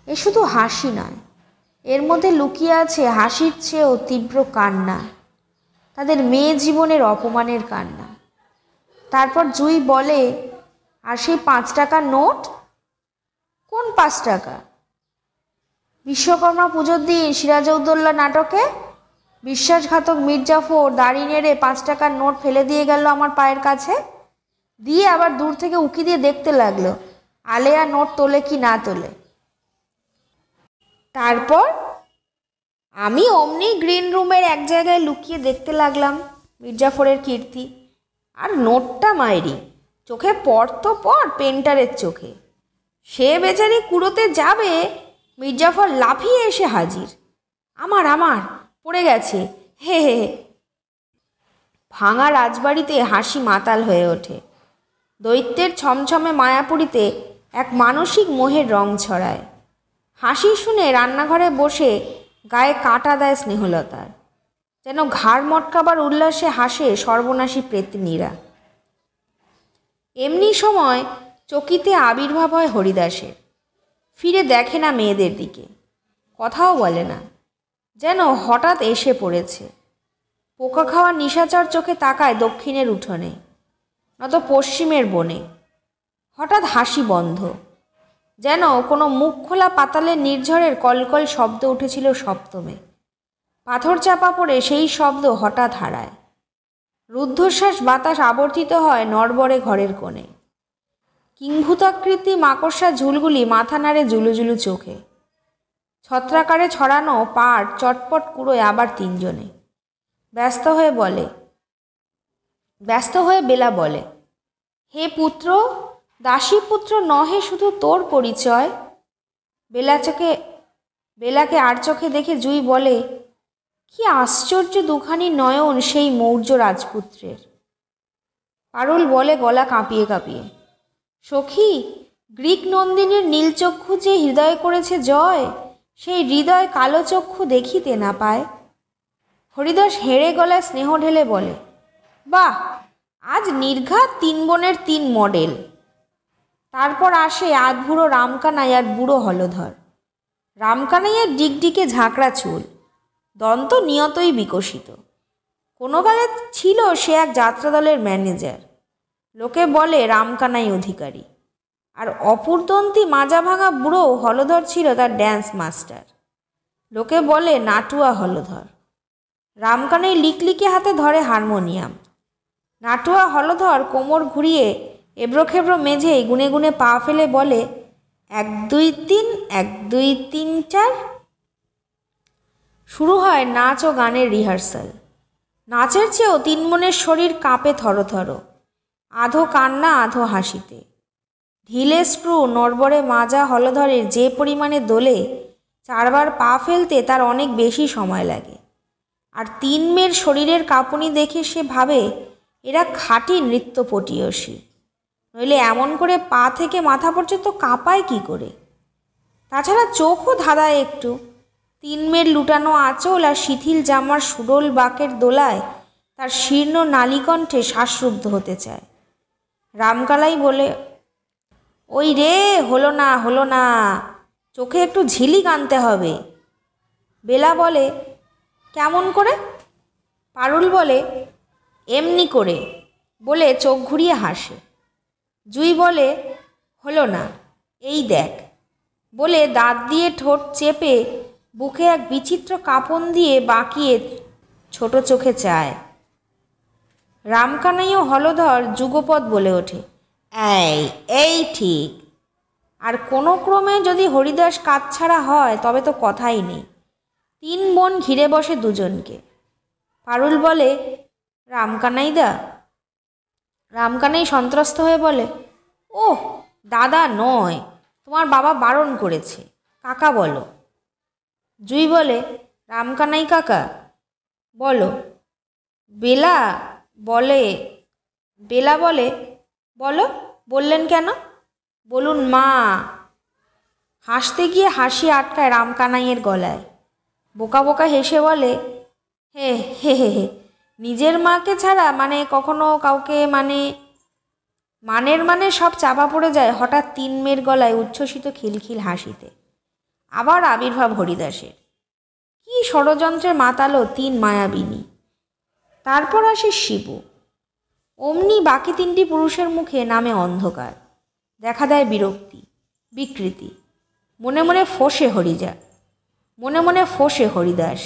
এ শুধু হাসি নয়, এর মধ্যে লুকিয়ে আছে হাসির চেয়েও তীব্র কান্না, তাদের মেয়ে জীবনের অপমানের কান্না। তারপর জুই বলে, আর সেই 5 টাকার নোট? কোন 5 টাকা? বিশ্বকর্মা পুজোর দিন সিরাজউদ্দৌলা নাটকে বিশ্বাসঘাতক মির্জাফর দাড়ি নেড়ে 5 টাকার নোট ফেলে দিয়ে গেল আমার পায়ের কাছে। দিয়ে আবার দূর থেকে উকি দিয়ে দেখতে লাগলো আলেয়া নোট তোলে কি না তোলে। তারপর আমি অমনি গ্রিন রুমের এক জায়গায় লুকিয়ে দেখতে লাগলাম মির্জাফরের কীর্তি। আর নোটটা মাইরি চোখে পড় তো পড় পেন্টারের চোখে। সে বেচারি কুড়োতে যাবে, মির্জাফর লাফিয়ে এসে হাজির। আমার আমার পড়ে গেছে, হে হে হে। ভাঙা রাজবাড়িতে হাসি মাতাল হয়ে ওঠে। দৈত্যের ছমছমে মায়াপুরীতে এক মানসিক মোহের রং ছড়ায়। হাসি শুনে রান্নাঘরে বসে গায়ে কাঁটা দেয় স্নেহলতার। যেন ঘাড় মটকাবার উল্লাসে হাসে সর্বনাশী প্রেতনীরা। এমনি সময় চকিতে আবির্ভাব হয় হরিদাসের। ফিরে দেখে না মেয়েদের দিকে, কথাও বলে না, যেন হঠাৎ এসে পড়েছে। পোকা খাওয়া নিশাচর চোখে তাকায় দক্ষিণের উঠোনে, নত পশ্চিমের বনে। হঠাৎ হাসি বন্ধ, যেন কোনো মুখ খোলা পাতালের নির্ঝরের কলকল শব্দ উঠেছিল সপ্তমে। পাথর চাপা পড়ে সেই শব্দ হঠাৎ হারায়। রুদ্ধশ্বাস বাতাস আবর্তিত হয় নড়বড়ে ঘরের কোণে। কিংভূতাকৃতি মাকড়সা ঝুলগুলি মাথা নাড়ে জুলুজুলু চোখে। ছত্রাকারে ছড়ানো পাড় চটপট কুড়োয় আবার তিনজনে। ব্যস্ত হয়ে বেলা বলে, হে পুত্র, দাসীপুত্র নহে শুধু তোর পরিচয়। বেলাকে আর চোখে দেখে জুই বলে, কি আশ্চর্য দুখানি নয়ন সেই মৌর্য রাজপুত্রের। পারুল বলে গলা কাঁপিয়ে কাঁপিয়ে, সখী, গ্রীক নন্দিনীর নীলচক্ষু যে হৃদয় করেছে জয়, সেই হৃদয় কালো চক্ষু দেখিতে না পায়। হরিদাস হেড়ে গলায় স্নেহ ঢেলে বলে, বাহ, আজ নির্ঘাত তিন বোনের তিন মডেল। তারপর আসে আধবুড়ো রামকানাই আর বুড়ো হলধর। রামকানাইয়ের ডিগডিগে ঝাঁকড়া চুল, দন্ত নিয়তই বিকশিত। কোনো কালে ছিল সে এক যাত্রাদলের ম্যানেজার। লোকে বলে রামকানাই অধিকারী। আর অপুরদন্তি মাজা ভাঙা বুড়ো হলধর ছিল তার ড্যান্স মাস্টার। লোকে বলে নাটুয়া হলধর। রামকানাই লিকলিকে হাতে ধরে হারমোনিয়াম। নাটুয়া হলধর কোমর ঘুরিয়ে এবড়োখেবড়ো মেঝেই গুনে গুনে পা ফেলে বলে, 1 2 3, 1 2 3 4। শুরু হয় নাচ ও গানের রিহার্সাল। নাচের চেয়েও তিন বোনের শরীর কাঁপে থরথর, আধো কান্না আধো হাসিতে। ঢিলে স্ক্রু নড়বড়ে মাজা হলধরের যে পরিমাণে দোলে, 4 বার পা ফেলতে তার অনেক বেশি সময় লাগে। আর তিন মেয়ের শরীরের কাঁপুনি দেখে সে ভাবে এরা খাঁটি নৃত্যপটীয়সী, নইলে এমন করে পা থেকে মাথা পর্যন্ত কাঁপায় কি করে। তাছাড়া চোখও ধাঁধায় একটু। তিন মেয়ের লুটানো আঁচল আর শিথিল জামার সুডোল বাঁকের দোলায় তার শীর্ণ নালীকণ্ঠে শ্বাসরুদ্ধ হতে চায়। রামকালাই বলে, ওই রে, হলো না, চোখে একটু ঝিলিক আনতে হবে। বেলা বলে, কেমন করে? পারুল বলে, এমনি করে, বলে চোখ ঘুরিয়ে হাসে। জুই বলে, হলো না, এই দেখ, বলে দাঁত দিয়ে ঠোঁট চেপে বুকে এক বিচিত্র কাঁপন দিয়ে বাঁকিয়ে ছোট চোখে চায়। রামকানাই ও হলধর যুগপৎ বলে ওঠে, এই ঠিক। আর কোনো ক্রমে যদি হরিদাস কাতছাড়া হয় তবে তো কথাই নেই। তিন বোন ঘিরে বসে দুজনকে। পারুল বলে, রামকানাইদা। রামকানাই সন্ত্রস্ত হয়ে বলে, ওহ, দাদা নয়, তোমার বাবা বারণ করেছে, কাকা বলো। জুই বলে, রামকানাই কাকা বলো। বেলা বলে, বলো, বললেন কেন? বলুন মা। হাসতে গিয়ে হাসি আটকায় রামকানাইয়ের গলায়। বোকা বোকা হেসে বলে, হে হে হে হে, নিজের মাকে ছাড়া কখনো কাউকে মানের সব চাপা পড়ে যায় হঠাৎ তিন মেয়ের গলায় উচ্ছ্বসিত খিলখিল হাসিতে। আবার আবির্ভাব হরিদাসের। কি ষড়যন্ত্রের মাতালো তিন মায়াবিনী। তারপর আসে শিবু। অমনি বাকি তিনটি পুরুষের মুখে নামে অন্ধকার, দেখা দেয় বিরক্তি, বিকৃতি। মনে মনে ফোঁসে হরিদাস,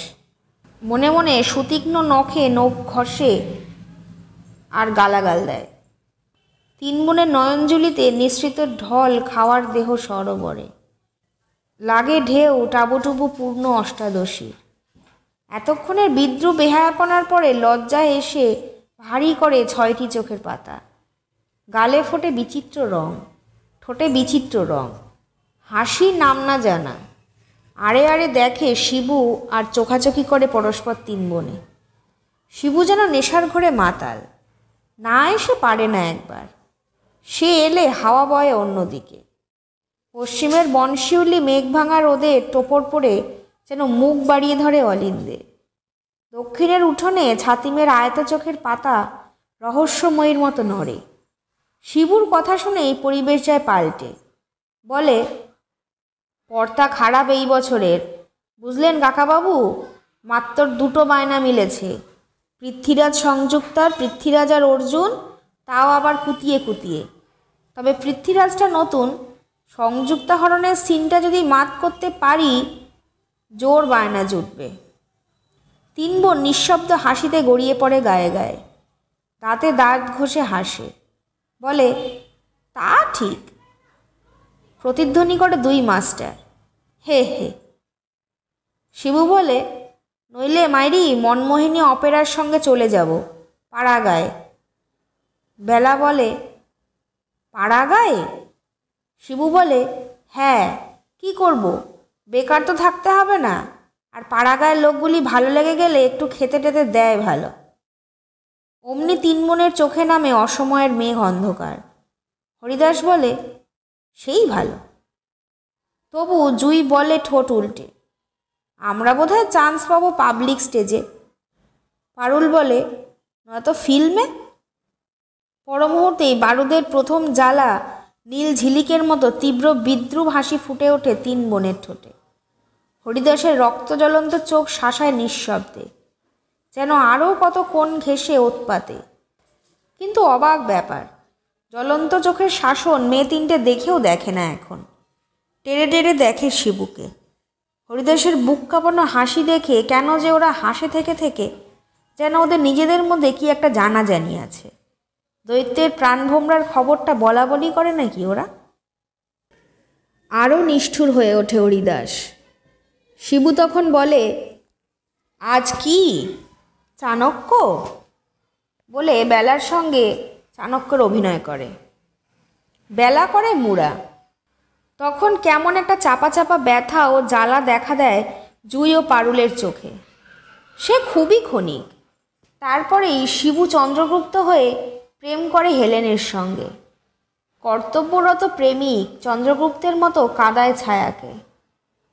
মনে মনে সুতীক্ষ্ণ নখে নখ ঘষে আর গালাগাল দেয়। তিন বোনের নয়নজুলিতে নিঃসৃত ঢল খাওয়ার দেহ সরোবরে লাগে ঢেউ টাবুটুবু পূর্ণ অষ্টাদশীর। এতক্ষণের বিদ্রুপ বেহায়াপনার পরে লজ্জায় এসে ভারী করে 6টি চোখের পাতা। গালে ফোটে বিচিত্র রং, ঠোঁটে বিচিত্র রং, হাসি নাম না জানা। আড়ে আড়ে দেখে শিবু আর চোখাচোখি করে পরস্পর তিন বোনে। শিবু যেন নেশার ঘরে মাতাল, না এসে পারে না একবার। সে এলে হাওয়া বয় অন্যদিকে। পশ্চিমের বনশিউলি মেঘ ভাঙা রোদে টোপর পড়ে যেন মুখ বাড়িয়ে ধরে অলিন্দে। দক্ষিণের উঠোনে ছাতিমের আয়ত চোখের পাতা রহস্যময়ীর মতো নড়ে। শিবুর কথা শুনেই পরিবেশ যায় পাল্টে। বলে, পর্তা খারাপ এই বছরের, বুঝলেন কাকাবাবু? মাত্র 2টো বায়না মিলেছে, পৃথ্বীরাজ সংযুক্তার, পৃথ্বীরাজ আর অর্জুন, তাও আবার কুতিয়ে কুতিয়ে। তবে পৃথ্বীরাজটা নতুন, সংযুক্তা হরণের সিনটা যদি মাত করতে পারি জোর বায়না জুটবে। 3 বোন নিঃশব্দ হাসিতে গড়িয়ে পড়ে গায়ে গায়ে, দাঁতে দাঁত ঘষে হাসে। বলে, তা ঠিক। প্রতিধ্বনি করে 2 মাস্টার, হে হে। শিবু বলে, নইলে মাইরি মনমোহিনী অপেরার সঙ্গে চলে যাব পাড়াগাঁয়ে। বেলা বলে, পাড়াগাঁয়ে? শিবু বলে, হ্যাঁ, কি করব, বেকার তো থাকতে হবে না, আর পাড়াগাঁয়ের লোকগুলি ভালো লেগে গেলে একটু খেতে টেতে দেয় ভালো। অমনি 3 বোনের চোখে নামে অসময়ের মেঘ অন্ধকার। হরিদাস বলে, সেই ভালো। তবু জুই বলে ঠোঁট উল্টে, আমরা বোধহয় চান্স পাবো পাবলিক স্টেজে। পারুল বলে, নয়তো ফিল্মে। পরমুহূর্তেই বারুদের প্রথম জ্বালা নীল ঝিলিকের মতো তীব্র বিদ্রুপ হাসি ফুটে ওঠে 3 বোনের ঠোঁটে। হরিদাসের রক্ত জ্বলন্ত চোখ শাসায় নিঃশব্দে, যেন আরও কত কোণ ঘেঁষে ওৎপাতে। কিন্তু অবাক ব্যাপার, জ্বলন্ত চোখের শাসন মেয়ে 3টে দেখেও দেখে না এখন। টেরে টেরে দেখে শিবুকে। হরিদাসের বুক কাঁপানো হাসি দেখে কেন যে ওরা হাসে থেকে থেকে, যেন ওদের নিজেদের মধ্যে কি একটা জানাজানি আছে। দৈত্যের প্রাণভোমরার খবরটা বলা বলি করে নাকি ওরা? আরও নিষ্ঠুর হয়ে ওঠে হরিদাস। শিবু তখন বলে, আজ কি চাণক্য? বলে বেলার সঙ্গে চাণক্যর অভিনয় করে। বেলা করে মুড়া। তখন কেমন একটা চাপা চাপা ব্যথা ও জ্বালা দেখা দেয় জুই ও পারুলের চোখে। সে খুবই ক্ষণিক। তারপরেই শিবু চন্দ্রগুপ্ত হয়ে প্রেম করে হেলেনের সঙ্গে। কর্তব্যরত প্রেমিক চন্দ্রগুপ্তের মতো কাদায় ছায়াকে।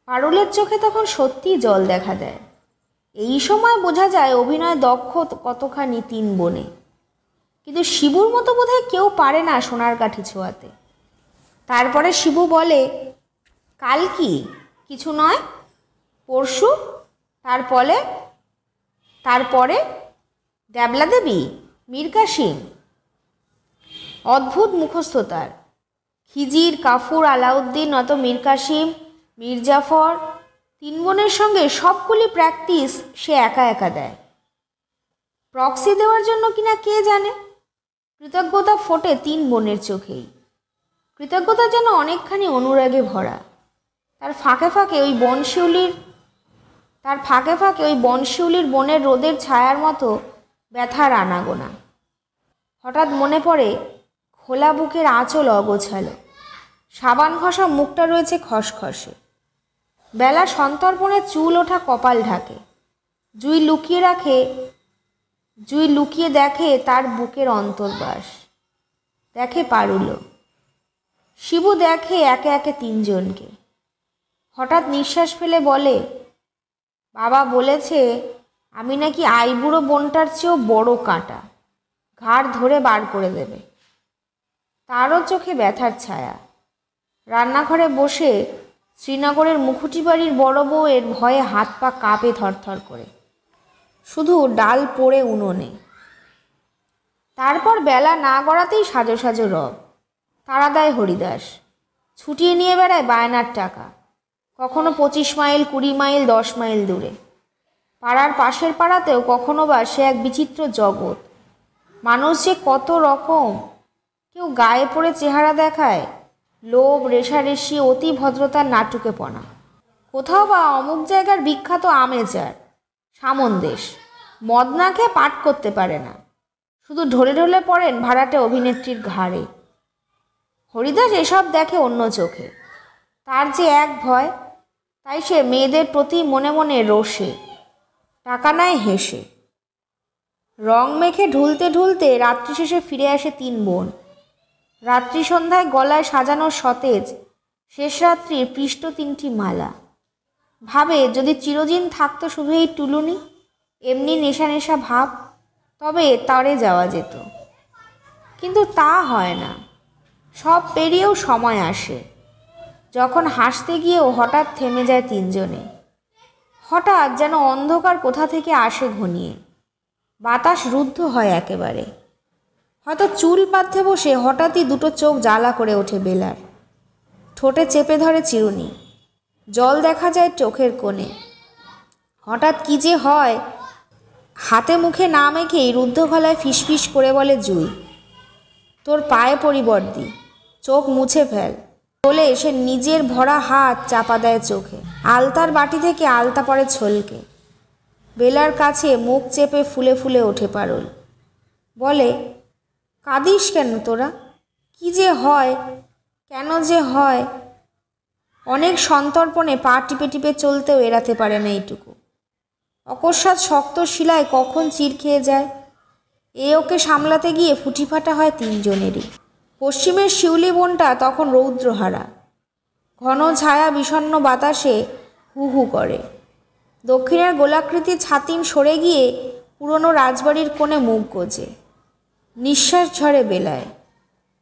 পারুলের চোখে তখন সত্যিই জল দেখা দেয়। এই সময় বোঝা যায় অভিনয় দক্ষ কতখানি 3 বোনে। কিন্তু শিবুর মতো বোধহয় কেউ পারে না সোনার কাঠি ছোঁয়াতে। তারপরে শিবু বলে, কাল কি? কিছু নয়, পরশু, তারপরে দেবলা দেবী, মীর কাসিম। অদ্ভুত মুখস্থ তার। খিজির, কাফুর, আলাউদ্দিন, নয়তো মীর কাসিম, মির্জাফর, 3 বোনের সঙ্গে সবগুলি প্র্যাকটিস সে একা একা দেয়। প্রক্সি দেওয়ার জন্য কিনা কে জানে। কৃতজ্ঞতা ফোটে 3 বোনের চোখেই। কৃতজ্ঞতা যেন অনেকখানি অনুরাগে ভরা। তার ফাঁকে ফাঁকে ওই বনশিউলির বনের রোদের ছায়ার মতো ব্যথার আনাগোনা। হঠাৎ মনে পড়ে খোলা বুকের আঁচল অগোছালো, সাবান ঘষা মুখটা রয়েছে খসখসে। বেলা সন্তর্পণে চুল ওঠা কপাল ঢাকে। জুই লুকিয়ে দেখে তার বুকের অন্তর্বাস। দেখে পারুলও। শিবু দেখে একে একে 3 জনকে। হঠাৎ নিঃশ্বাস ফেলে বলে, বাবা বলেছে আমি নাকি আইবুড়ো বোনটার চেয়েও বড় কাঁটা, ঘাড় ধরে বার করে দেবে। তারও চোখে ব্যথার ছায়া। রান্নাঘরে বসে শ্রীনগরের মুখুটি বাড়ির বড় বউয়ের ভয়ে হাত পা কাঁপে থরথর করে, শুধু ডাল পোড়ে উনুনে। তারপর বেলা না গড়াতেই সাজো সাজো রব। তাড়া দেয় হরিদাস। ছুটিয়ে নিয়ে বেড়ায় বায়নার টাকা, কখনো 25 মাইল, 20 মাইল, 10 মাইল দূরে। পাড়ার পাশের পাড়াতেও কখনো বা সে এক বিচিত্র জগৎ। মানুষ যে কত রকম। কেউ গায়ে পড়ে চেহারা দেখায়, লোভ, রেশারেশি, অতি ভদ্রতার নাটুকেপনা। কোথাও বা অমুক জায়গার বিখ্যাত আমেচার, সামনদেশ, মদ না খেয়ে পাঠ করতে পারে না, শুধু ঢলে ঢলে পড়েন ভাড়াটে অভিনেত্রীর ঘাড়ে। হরিদাস এসব দেখে অন্য চোখে। তার যে এক ভয়, তাই সে মেয়েদের প্রতি মনে মনে রোষে, টাকা নেয় হেসে। রং মেখে ঢুলতে ঢুলতে রাত্রি শেষে ফিরে আসে 3 বোন। রাত্রি সন্ধ্যায় গলায় সাজানো সতেজ শেষ রাত্রির পৃষ্ঠ 3টি মালা। ভাবে যদি চিরদিন থাকতো শুধু এই টুলুনি, এমনি নেশা নেশা ভাব, তবে তারে যাওয়া যেত। কিন্তু তা হয় না। সব পেরিয়েও সময় আসে, যখন হাসতে গিয়েও হঠাৎ থেমে যায় তিনজনে। হঠাৎ যেন অন্ধকার কোথা থেকে আসে ঘনিয়ে, বাতাস রুদ্ধ হয় একেবারে। হয়তো চুল বাঁধতে বসে হঠাৎই দুটো চোখ জ্বালা করে ওঠে বেলার। ঠোঁটে চেপে ধরে চিরুনি, জল দেখা যায় চোখের কোণে। হঠাৎ কি যে হয়, হাতে মুখে না মেখেই রুদ্ধ গলায় ফিসফিস করে বলে জুই, তোর পায়ে পরিবর্দি, চোখ মুছে ফেল। বলে সে নিজের ভরা হাত চাপা দেয় চোখে। আলতার বাটি থেকে আলতা পড়ে ছলকে। বেলার কাছে মুখ চেপে ফুলে ফুলে ওঠে পারুল। বলে, কাঁদিস কেন তোরা? কি যে হয়, কেন যে হয়? অনেক সন্তর্পণে পা টিপে টিপে চলতেও এড়াতে পারে না এইটুকু। অকস্মাৎ শক্ত শিলায় কখন চির খেয়ে যায়। ওকে সামলাতে গিয়ে ফুটি ফাটা হয় তিনজনেরই। পশ্চিমের শিউলি বনটা তখন রৌদ্রহারা। ঘন ছায়া বিষণ্ণ বাতাসে হু হু করে। দক্ষিণের গোলাকৃতি ছাতিম সরে গিয়ে পুরনো রাজবাড়ির কোণে মুখ গোজে। নিঃশ্বাস ঝরে বেলায়।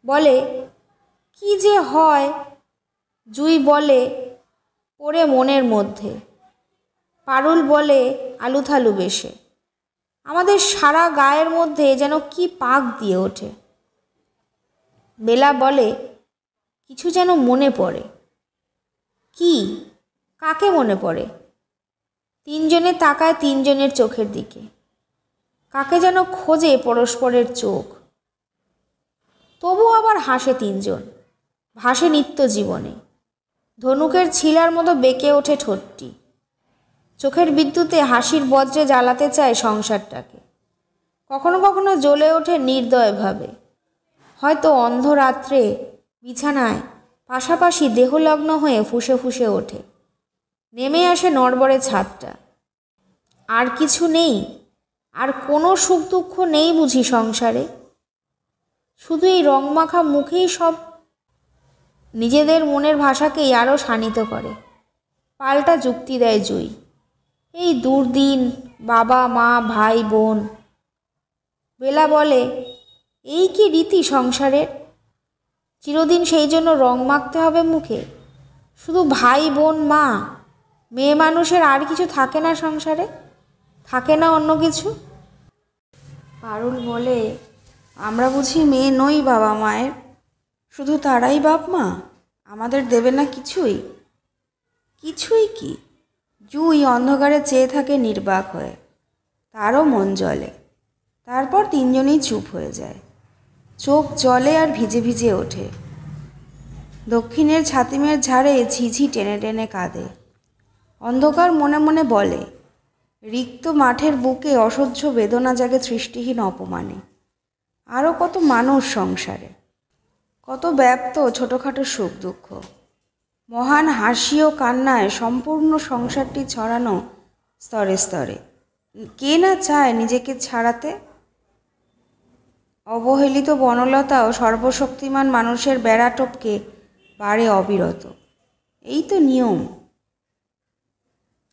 বলে, কি যে হয়? জুই বলে, পড়ে মনের মধ্যে। পারুল বলে আলুথালু বেশে, আমাদের সারা গায়ের মধ্যে যেন কি পাক দিয়ে ওঠে। বেলা বলে, কিছু যেন মনে পড়ে। কি? কাকে মনে পড়ে? তিনজনে তাকায় তিনজনের চোখের দিকে। কাকে যেন খোঁজে পরস্পরের চোখ। তবু আবার হাসে তিনজন, ভাসে নিত্য জীবনে। ধনুকের ছিলার মতো বেঁকে ওঠে ঠোঁটটি। চোখের বিদ্যুতে হাসির বজ্রে জ্বালাতে চায় সংসারটাকে। কখনো কখনো জ্বলে ওঠে নির্দয়ভাবে। হয়তো অন্ধরাত্রে বিছানায় পাশাপাশি দেহলগ্ন হয়ে ফুঁসে ফুঁসে ওঠে। নেমে আসে নড়বড়ে ছাদটা। আর কিছু নেই, আর কোনো সুখ দুঃখ নেই বুঝি সংসারে? শুধু এই রংমাখা মুখেই সব নিজেদের মনের ভাষাকেই আরও শানিত করে। পাল্টা যুক্তি দেয় জুই, এই দুর্দিন, বাবা মা ভাই বোন। বেলা বলে, এই কি রীতি সংসারের? চিরদিন সেই জন্য রং মাখতে হবে মুখে? শুধু ভাই বোন মা, মেয়ে মানুষের আর কিছু থাকে না সংসারে? থাকে না অন্য কিছু? পারুল বলে, আমরা বুঝি মেয়ে নই বাবা মায়ের? শুধু তারাই বাপ মা, আমাদের দেবে না কিছুই? কিছুই কি? জুই অন্ধকারে চেয়ে থাকে নির্বাক হয়ে। তারও মন জ্বলে। তারপর তিনজনেই চুপ হয়ে যায়। চোখ জ্বলে আর ভিজে ভিজে ওঠে। দক্ষিণের ছাতিমের ঝাড়ে ঝিঝি টেনে টেনে কাঁদে। অন্ধকার মনে মনে বলে, রিক্ত মাঠের বুকে অসহ্য বেদনা জাগে সৃষ্টিহীন অপমানে। আরও কত মানুষ সংসারে, কত ব্যাপ্ত ছোটোখাটো সুখ দুঃখ। মহান হাসি ও কান্নায় সম্পূর্ণ সংসারটি ছড়ানো স্তরে স্তরে। কে না চায় নিজেকে ছাড়াতে? অবহেলিত বনলতা ও সর্বশক্তিমান মানুষের বেড়া টপকে বাড়ে অবিরত। এই তো নিয়ম।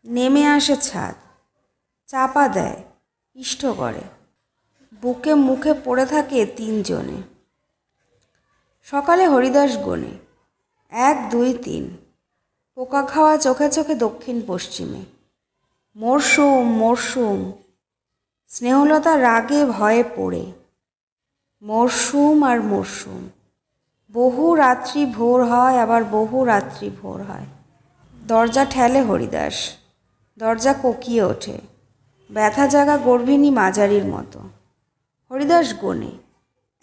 নেমে আসে ছাদ, চাপা দেয়, ইষ্ট করে। বুকে মুখে পড়ে থাকে তিনজনে। সকালে হরিদাস গোনে, 1 2 3। পোকা খাওয়া চোখে চোখে দক্ষিণ পশ্চিমে। মরশুম মরশুম। স্নেহলতা রাগে ভয়ে পড়ে। মরশুম আর মরশুম। বহু রাত্রি ভোর হয়, আবার বহু রাত্রি ভোর হয়। দরজা ঠেলে হরিদাস। দরজা কোকিয়ে ওঠে। ব্যথা জাগা গর্ভিণী মাঝারির মতো। হরিদাস গোনে,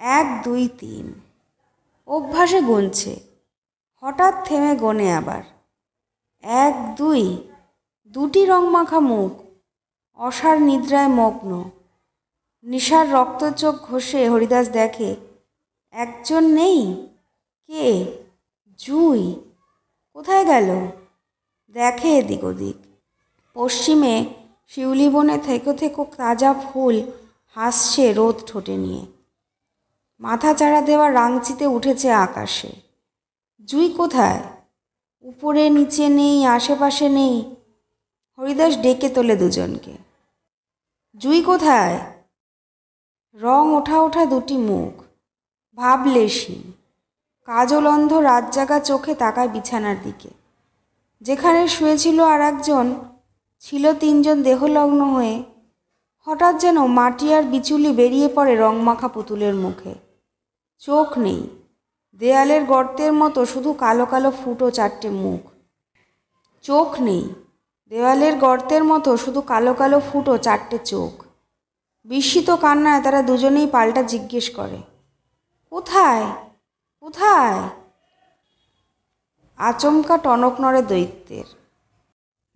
1 2 3। অভ্যাসে গুনছে। হঠাৎ থেমে গোনে আবার। 1 2। দুটি রংমাখা মুখ, অসার নিদ্রায় মগ্ন। নিশার রক্তচোখ ঘষে হরিদাস দেখে, একজন নেই। কে? জুই। কোথায় গেল? দেখে এদিক ওদিক। পশ্চিমে শিউলি বনে থেকো থেকো তাজা ফুল হাসছে রোদ ঠোঁটে নিয়ে। মাথা চাড়া দেওয়া রাংচিতে উঠেছে আকাশে। জুই কোথায়? উপরে নিচে নেই, আশেপাশে নেই। হরিদাস ডেকে তোলে দুজনকে। জুই কোথায়? রং ওঠা ওঠা দুটি মুখ, ভাবলেশহীন কাজল অন্ধ রাত জাগা চোখে তাকায় বিছানার দিকে। যেখানে শুয়েছিল আর একজন, ছিল তিনজন দেহলগ্ন হয়ে। হঠাৎ যেন মাটি আর বিচুলি বেরিয়ে পড়ে রংমাখা পুতুলের মুখে। চোখ নেই, দেয়ালের গর্তের মতো শুধু কালো কালো ফুটো চারটে মুখ। চোখ নেই, দেওয়ালের গর্তের মতো শুধু কালো কালো ফুটো চারটে চোখ। বিস্মিত কান্নায় তারা দুজনেই পাল্টা জিজ্ঞেস করে, কোথায় কোথায়? আচমকা টনক নড়ে দৈত্যের।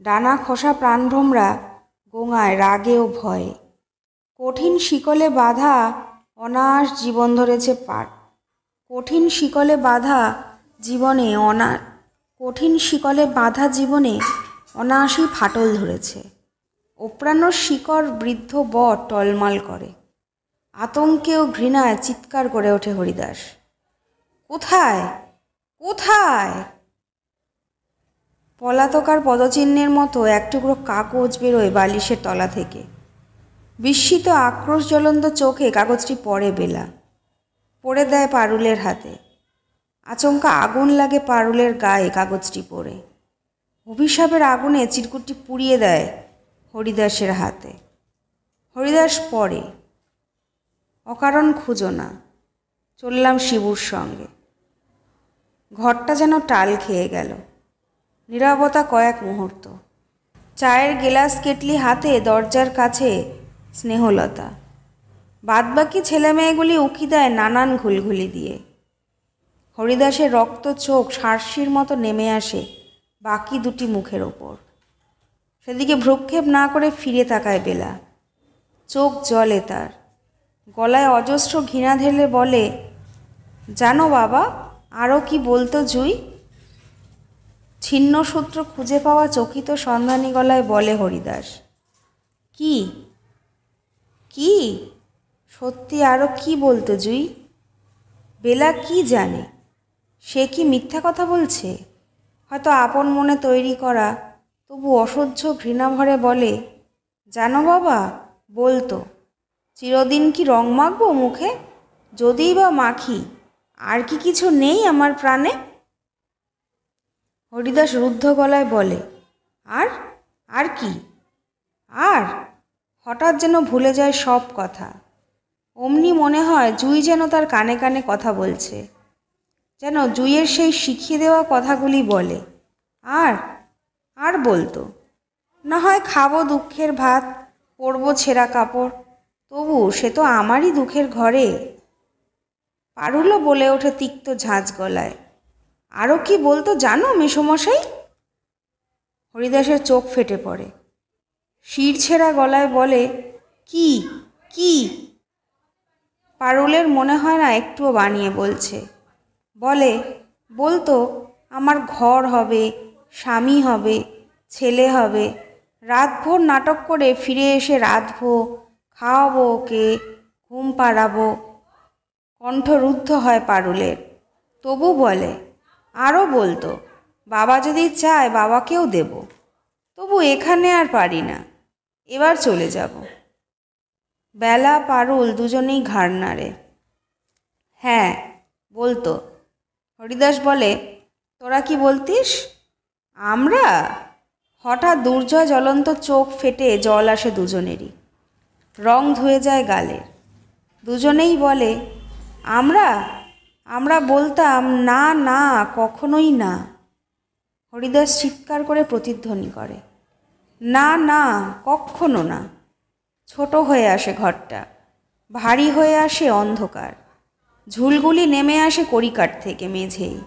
ডানা খসা প্রাণভ্রমরা গোঙায় রাগে ও ভয়ে। কঠিন শিকলে বাঁধা অনায়াস জীবন ধরেছে পাট। কঠিন শিকলে বাঁধা জীবনে অনায়াসই ফাটল ধরেছে। ওপ্রাণ্য শিকড় বৃদ্ধ বট টলমাল করে। আতঙ্কে ও ঘৃণায় চিৎকার করে ওঠে হরিদাস, কোথায় কোথায়? পলাতকার পদচিহ্নের মতো এক টুকরো কাগজ বেরোয় বালিশের তলা থেকে। বিস্মিত আক্রোশ জ্বলন্ত চোখে কাগজটি পড়ে বেলা। পড়ে দেয় পারুলের হাতে। আচমকা আগুন লাগে পারুলের গায়ে কাগজটি পড়ে। অভিশাপের আগুনে চিরকুটটি পুড়িয়ে দেয় হরিদাসের হাতে। হরিদাস পড়ে, অকারণ খুঁজো না, চললাম শিবুর সঙ্গে। ঘরটা যেন টাল খেয়ে গেল। নীরবতা কয়েক মুহূর্ত। চায়ের গেলাস কেটলি হাতে দরজার কাছে স্নেহলতা। বাদবাকি ছেলেমেয়েগুলি উকি দেয় নানান ঘুলঘুলি দিয়ে। হরিদাসের রক্ত চোখ সার্সির মতো নেমে আসে বাকি দুটি মুখের ওপর। সেদিকে ভ্রুক্ষেপ না করে ফিরে তাকায় বেলা। চোখ জ্বলে তার। গলায় অজস্র ঘৃণা ঢেলে বলে, জানো বাবা, আরও কি বলতো জুই? ছিন্ন সূত্র খুঁজে পাওয়া চকিত সন্ধানী গলায় বলে হরিদাস, কি কি সত্যি আরও কি বলতো জুই? বেলা কি জানে? সে কি মিথ্যা কথা বলছে? হয়তো আপন মনে তৈরি করা, তবু অসহ্য ঘৃণাভরে বলে, জানো বাবা, বলতো। চিরদিন কি রং মাখবো মুখে? যদিই বা মাখি, আর কি কিছু নেই আমার প্রাণে? হরিদাস রুদ্ধ গলায় বলে, আর আর কি? আর হঠাৎ যেন ভুলে যায় সব কথা। অমনি মনে হয় জুই যেন তার কানে কানে কথা বলছে, যেন জুইয়ের সেই শিখিয়ে দেওয়া কথাগুলি বলে। আর আর বলতো, না হয় খাবো দুঃখের ভাত, পরবো ছেঁড়া কাপড়, তবু সে তো আমারই দুঃখের ঘরে। পারুলও বলে ওঠে তিক্ত ঝাঁঝ গলায়, আরও কি বলতো জানো মেসোমশাই? হরিদাসের চোখ ফেটে পড়ে। শির ছেঁড়া গলায় বলে, কি কি? পারুলের মনে হয় না একটুও বানিয়ে বলছে। বলে, বলতো আমার ঘর হবে, স্বামী হবে, ছেলে হবে। রাতভর নাটক করে ফিরে এসে রাঁধবো, খাওয়াবো ওকে, ঘুম পাড়াবো। কণ্ঠ রুদ্ধ হয় পারুলের। তবু বলে, আরও বলতো বাবা যদি চায় বাবাকেও দেব, তবু এখানে আর পারি না, এবার চলে যাব। বেলা পারুল দুজনেই ঘাড় নাড়ে। হ্যাঁ বলতো। হরিদাস বলে, তোরা কি বলতিস? আমরা? হঠাৎ দুর্জয় জ্বলন্ত চোখ ফেটে জল আসে দুজনেরই। রং ধুয়ে যায় গালের। দুজনেই বলে, আমরা আমরা বলতাম না না, কখনোই না। হরিদাস চিৎকার করে প্রতিধ্বনি করে, না না, কখনো না। ছোট হয়ে আসে ঘরটা, ভারী হয়ে আসে অন্ধকার। ঝুলগুলি নেমে আসে কড়িকাঠ থেকে মেঝেই।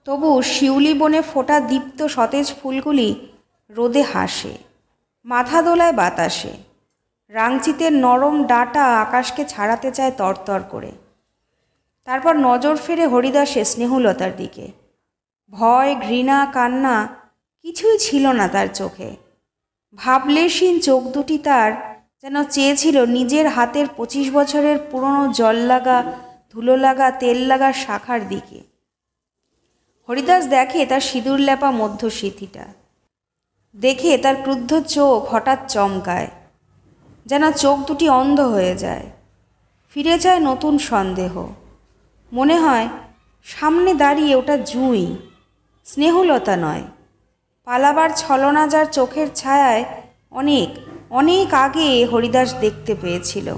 তবু শিউলি বনে ফোটা দীপ্ত সতেজ ফুলগুলি রোদে হাসে, মাথা দোলায় বাতাসে। রাংচিতের নরম ডাঁটা আকাশকে ছাড়াতে চায় তরতর করে। তারপর নজর ফেরে হরিদাসের স্নেহলতার দিকে। ভয়, ঘৃণা, কান্না কিছুই ছিল না তার চোখে। ভাবলেশহীন চোখ দুটি তার যেন চেয়েছিল নিজের হাতের 25 বছরের পুরনো জল লাগা, ধুলো লাগা, তেল লাগা শাখার দিকে। হরিদাস দেখে তার সিঁদুর লেপা মধ্যস্মৃতিটা। দেখে তার ক্রুদ্ধ চোখ হঠাৎ চমকায়, যেন চোখ দুটি অন্ধ হয়ে যায়। ফিরে যায় নতুন সন্দেহ, মনে হয় সামনে দাঁড়িয়ে ওটা জুঁই, স্নেহলতা নয়। পালাবার ছলনা যার চোখের ছায়ায় অনেক অনেক আগে হরিদাস দেখতে পেয়েছিল।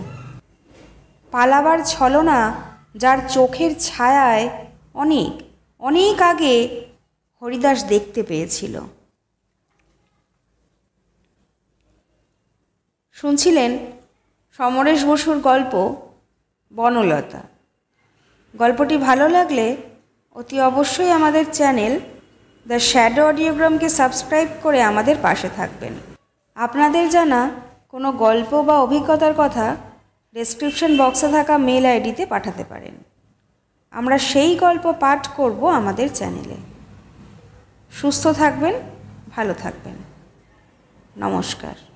পালাবার ছলনা যার চোখের ছায়ায় অনেক অনেক আগে হরিদাস দেখতে পেয়েছিল। শুনছিলেন সমরেশ বসুর গল্প বনলতা। গল্পটি ভালো লাগলে অতি অবশ্যই আমাদের চ্যানেল দ্য শ্যাডো অডিওগ্রামকে সাবস্ক্রাইব করে আমাদের পাশে থাকবেন। আপনাদের জানা কোনো গল্প বা অভিজ্ঞতার কথা ডেসক্রিপশন বক্সে থাকা মেল আইডিতে পাঠাতে পারেন। আমরা সেই গল্প পাঠ করব আমাদের চ্যানেলে। সুস্থ থাকবেন, ভালো থাকবেন। নমস্কার।